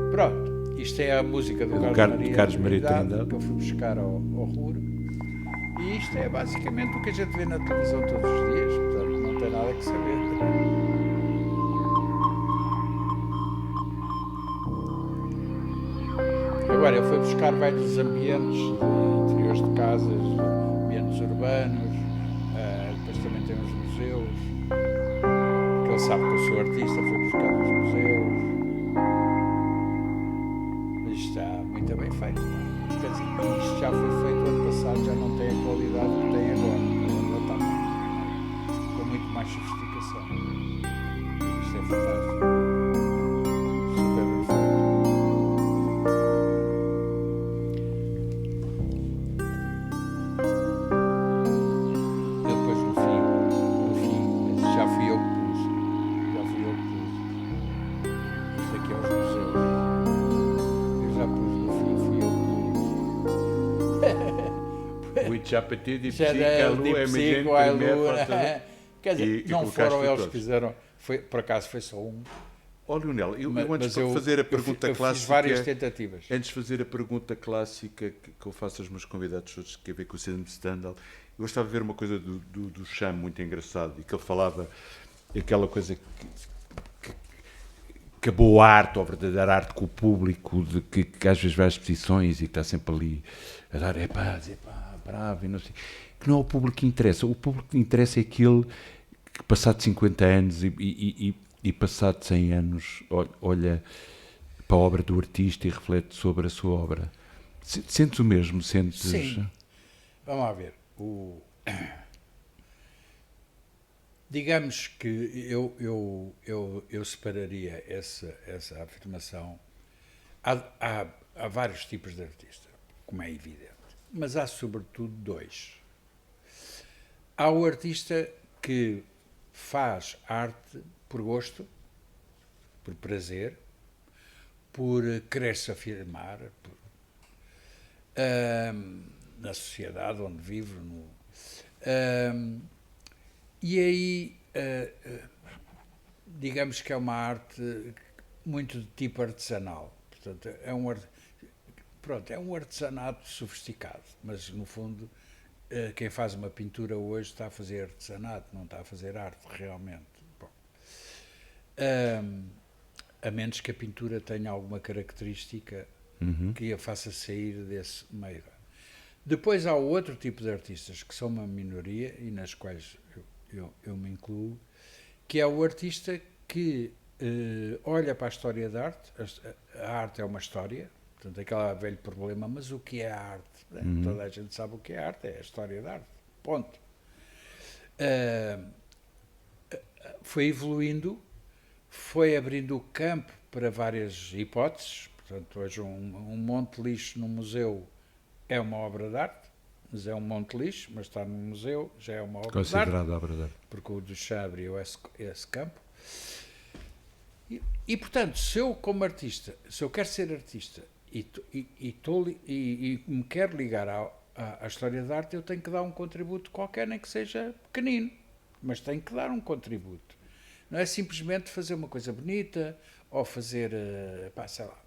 Pronto, isto é a música do Carlos Maria Trindade, que eu fui buscar ao RUR. E isto é basicamente o que a gente vê na televisão todos os dias. Portanto, não tem nada que saber. Agora, eu fui buscar velhos ambientes, interiores de casas, ambientes urbanos, depois também tem os museus, porque ele sabe que eu sou artista, fui buscar os museus. Isto está muito bem feito. Quer dizer, isto já foi feito ano passado, já não tem a qualidade que tem agora. Agora está com muito mais sofisticação. Isto é fantástico. Super bem feito. Chapati de psico, a lua, quer dizer, não foram eles que fizeram, por acaso foi só um. Leonel, eu antes de fazer a pergunta clássica, fiz várias tentativas. Antes de fazer a pergunta clássica que eu faço aos meus convidados todos, que tem a ver com o cinema de Stendhal, eu gostava de ver uma coisa do Cham muito engraçado, e que ele falava aquela coisa que a boa arte, ou a verdadeira arte com o público, de que às vezes vai às exposições e que está sempre ali a dar bravo e não sei, que não é o público que interessa. O público que interessa é aquele que, passado 50 anos e passado 100 anos, olha para a obra do artista e reflete sobre a sua obra. Sentes o mesmo? Sentes... Sim. Vamos lá ver. Digamos que eu separaria essa afirmação. há vários tipos de artista, como é evidente, mas há sobretudo dois. Há o artista que faz arte por gosto, por prazer, por querer se afirmar na sociedade onde vive. E aí, digamos que é uma arte muito de tipo artesanal. Portanto, é um artesanato sofisticado, mas no fundo quem faz uma pintura hoje está a fazer artesanato, não está a fazer arte realmente. Bom, a menos que a pintura tenha alguma característica que a faça sair desse meio. Depois há outro tipo de artistas que são uma minoria e nas quais eu me incluo, que é o artista que olha para a história da arte. A arte é uma história, portanto, aquele velho problema, mas o que é a arte? Toda a gente sabe o que é a arte, é a história da arte, ponto. Foi evoluindo, foi abrindo o campo para várias hipóteses. Portanto, hoje um monte de lixo no museu é uma obra de arte, mas é um monte de lixo, mas está no museu, já é uma obra de arte. Considerada obra de arte. Porque o Duchamp abriu esse campo. E, portanto, se eu como artista, se eu quero ser artista e me quero ligar à história da arte, eu tenho que dar um contributo qualquer, nem que seja pequenino, mas tenho que dar um contributo. Não é simplesmente fazer uma coisa bonita ou fazer, sei lá.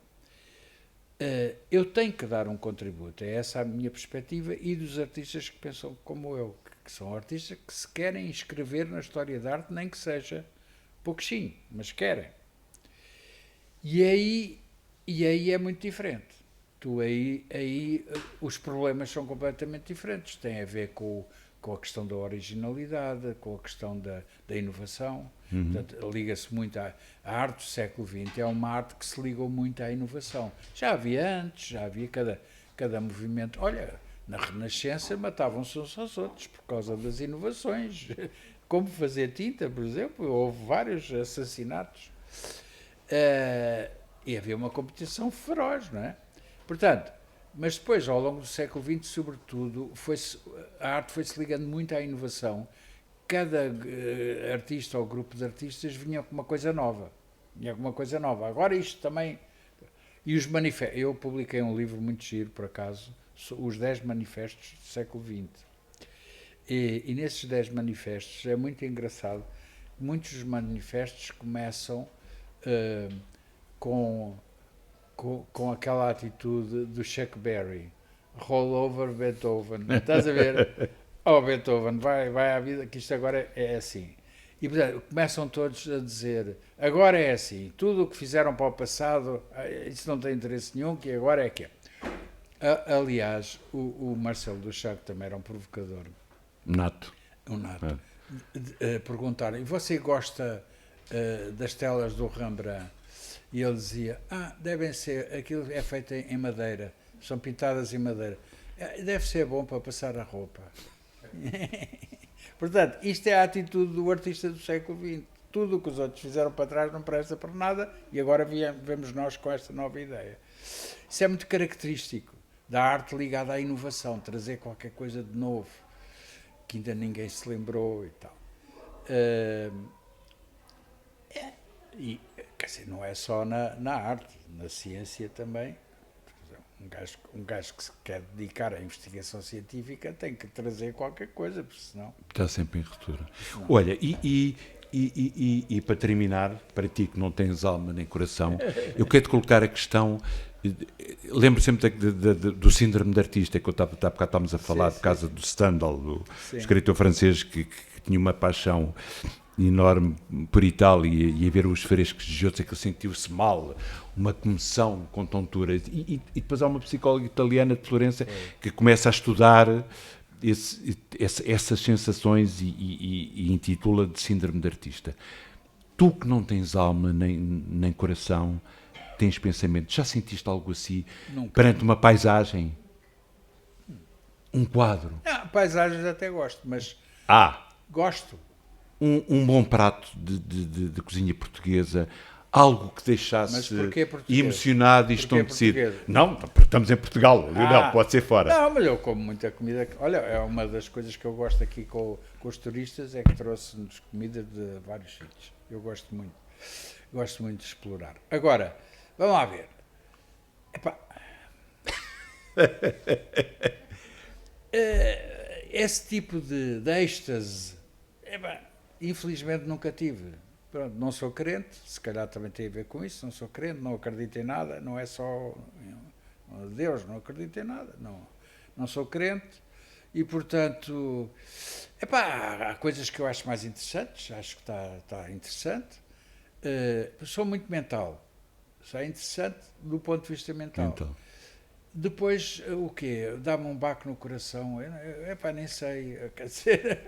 Eu tenho que dar um contributo, é essa a minha perspectiva, e dos artistas que pensam como eu, que são artistas que se querem inscrever na história da arte, nem que seja pouquinho, mas querem. E aí é muito diferente. Aí os problemas são completamente diferentes. Tem a ver com a questão da originalidade, com a questão da inovação. Portanto, liga-se muito à arte do século XX. É uma arte que se ligou muito à inovação. Já havia antes, já havia cada movimento. Olha, na Renascença matavam-se uns aos outros por causa das inovações. Como fazer tinta, por exemplo. Houve vários assassinatos. E havia uma competição feroz, não é? Portanto, mas depois, ao longo do século XX, sobretudo, a arte foi-se ligando muito à inovação. Cada artista ou grupo de artistas vinha com uma coisa nova. Agora isto também... E os manifestos... Eu publiquei um livro muito giro, por acaso, os 10 manifestos do século XX. E nesses 10 manifestos é muito engraçado. Muitos dos manifestos começam com aquela atitude do Chuck Berry, roll over Beethoven, estás a ver? Oh Beethoven, vai à vida, que isto agora é assim. E portanto, começam todos a dizer, agora é assim, tudo o que fizeram para o passado, isso não tem interesse nenhum, que agora é que é. Aliás, o Marcelo Duchamp também era um provocador. Nato. Nato. Perguntaram, e você gosta das telas do Rembrandt? E ele dizia, devem ser, aquilo é feito em madeira, são pintadas em madeira. Deve ser bom para passar a roupa. Portanto, isto é a atitude do artista do século XX. Tudo o que os outros fizeram para trás não presta para nada e agora vemos nós com esta nova ideia. Isso é muito característico da arte ligada à inovação, trazer qualquer coisa de novo, que ainda ninguém se lembrou e tal. E, quer dizer, não é só na arte, na ciência também. Um gajo que se quer dedicar à investigação científica tem que trazer qualquer coisa, porque senão... Está sempre em ruptura. Olha, e para terminar, para ti que não tens alma nem coração, eu quero-te colocar a questão... Lembro sempre do síndrome de artista, que há bocado estávamos a falar, por causa do Stendhal, do escritor francês que tinha uma paixão enorme por Itália e a ver os frescos de Giotto, que ele sentiu-se mal, uma comoção com tonturas. E depois há uma psicóloga italiana de Florença que começa a estudar essas sensações e intitula de síndrome de artista. Tu que não tens alma nem coração, tens pensamento, já sentiste algo assim? Nunca. Perante uma paisagem? Um quadro? Paisagens até gosto, mas... Gosto. Um bom prato de cozinha portuguesa, algo que Mas deixasse porquê português? emocionado e Porquê estomecido? português? Não, porque estamos em Portugal, Lionel, pode ser fora. Não, mas eu como muita comida. Olha, é uma das coisas que eu gosto aqui com os turistas, é que trouxe-nos comida de vários sítios. Eu gosto muito de explorar. Agora, vamos lá ver. Epá. Esse tipo de êxtase, epá, infelizmente nunca tive. Pronto, não sou crente, se calhar também tem a ver com isso, não sou crente, não acredito em nada, não é só Deus, não acredito em nada, não sou crente e, portanto, epá, há coisas que eu acho mais interessantes, acho que está interessante. Sou muito mental, isso é interessante do ponto de vista mental. Então, Depois, o quê? Dá-me um baque no coração. Epá, nem sei. Quer dizer,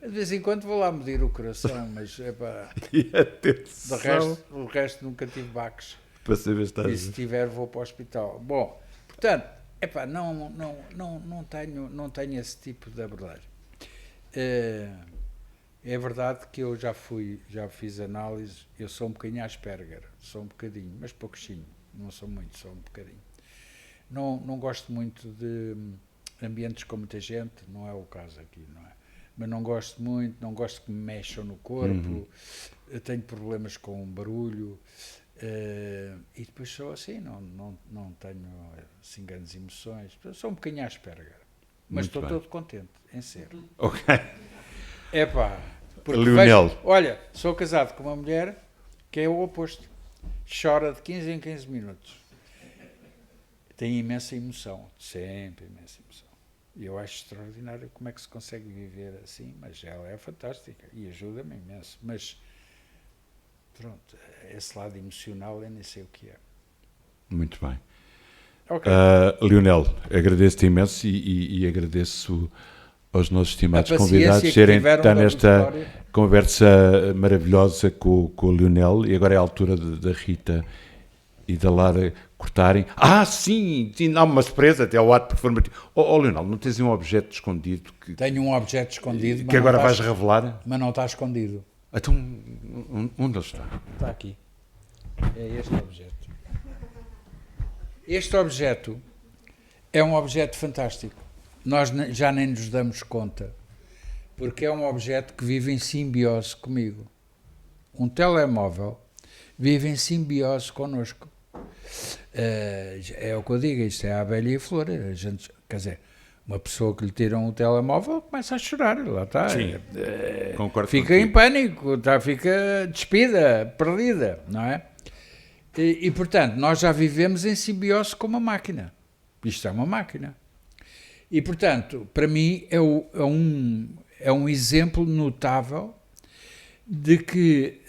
de vez em quando vou lá medir o coração, mas epá, e atenção, o resto nunca tive baques. para saber se E estás... se tiver, vou para o hospital. Bom, portanto, epá, não tenho esse tipo de abordagem. É verdade que eu já fiz análise, eu sou um bocadinho Asperger, sou um bocadinho, mas pouquinho, não sou muito, sou um bocadinho. Não gosto muito de ambientes com muita gente, não é o caso aqui, não é? Mas não gosto muito, não gosto que me mexam no corpo, eu tenho problemas com barulho, e depois sou assim, não tenho assim grandes emoções, sou um bocadinho Asperger, mas Muito estou bem. todo contente em ser. Ok. Epá, porque Lionel. olha, sou casado com uma mulher que é o oposto, chora de 15 em 15 minutos. Tem imensa emoção, sempre imensa emoção. E eu acho extraordinário como é que se consegue viver assim, mas ela é fantástica e ajuda-me imenso. Mas, pronto, esse lado emocional eu nem sei o que é. Muito bem. Ok. Lionel, agradeço-te imenso e agradeço aos nossos estimados A paciência convidados que serem tiveram estar da nesta auditório. conversa maravilhosa com o Lionel, e agora é a altura da Rita e da Lara cortarem. Sim, não, uma surpresa até ao ato performativo. Lionel, não tens um objeto escondido Tenho um objeto escondido, que agora vais revelar? mas não está escondido. Então, onde ele está? Está aqui. É este objeto. Este objeto é um objeto fantástico. Nós já nem nos damos conta, porque é um objeto que vive em simbiose comigo. Um telemóvel vive em simbiose connosco. É o que eu digo, isto é a abelha e a flor. A gente, quer dizer, uma pessoa que lhe tiram um telemóvel começa a chorar, lá está. Sim, concordo Fica contigo. em pânico, fica despida, perdida, não é? E, portanto, nós já vivemos em simbiose com uma máquina. Isto é uma máquina. E, portanto, para mim é um exemplo notável de que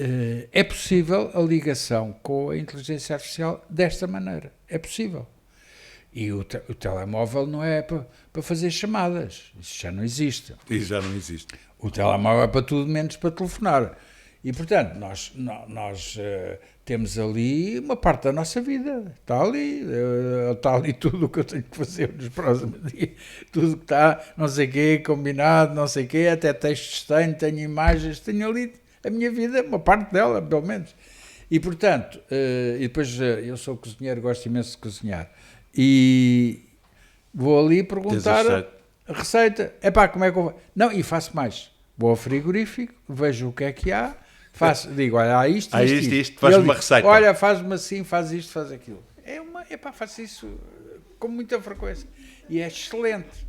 é possível a ligação com a inteligência artificial desta maneira. É possível. E o telemóvel não é para fazer chamadas. Isso já não existe. E já não existe. O telemóvel é para tudo menos para telefonar. E, portanto, nós temos ali uma parte da nossa vida. Está ali tudo o que eu tenho que fazer nos próximos dias. Tudo que está, não sei o quê, combinado, não sei o quê, até textos tenho imagens, tenho ali a minha vida, uma parte dela, pelo menos. E, portanto, e depois eu sou cozinheiro, gosto imenso de cozinhar. E vou ali perguntar a receita. Como é que eu vou? Não, e faço mais. Vou ao frigorífico, vejo o que é que há, digo, olha, há isto, faz uma receita. Olha, faz-me assim, faz isto, faz aquilo. Faço isso com muita frequência. E é excelente.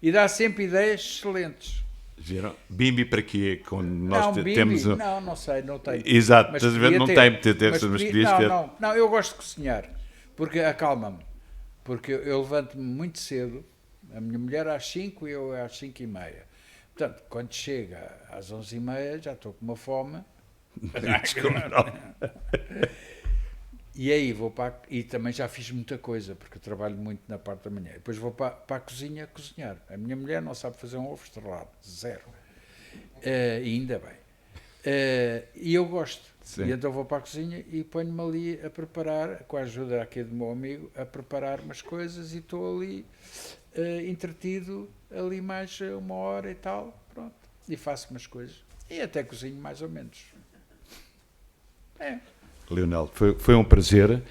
E dá sempre ideias excelentes. Viram? Bimbi para quê? Nós Bimbi, temos não sei, não tenho. Exato, Mas estás a ver? Não tem muita terça, mas podias ter. Não, eu gosto de cozinhar, porque acalma-me. Porque eu levanto-me muito cedo, a minha mulher às 5 e eu às 5:30. Portanto, quando chega às 11:30 já estou com uma fome. E aí vou e também já fiz muita coisa, porque eu trabalho muito na parte da manhã. Depois vou para a cozinha cozinhar. A minha mulher não sabe fazer um ovo estrelado, zero. E ainda bem. E eu gosto. Sim. E então vou para a cozinha e ponho-me ali a preparar, com a ajuda aqui do meu amigo, a preparar umas coisas, e estou ali entretido ali mais 1 hora e tal, pronto. E faço umas coisas. E até cozinho mais ou menos. É. Leonel, foi um prazer.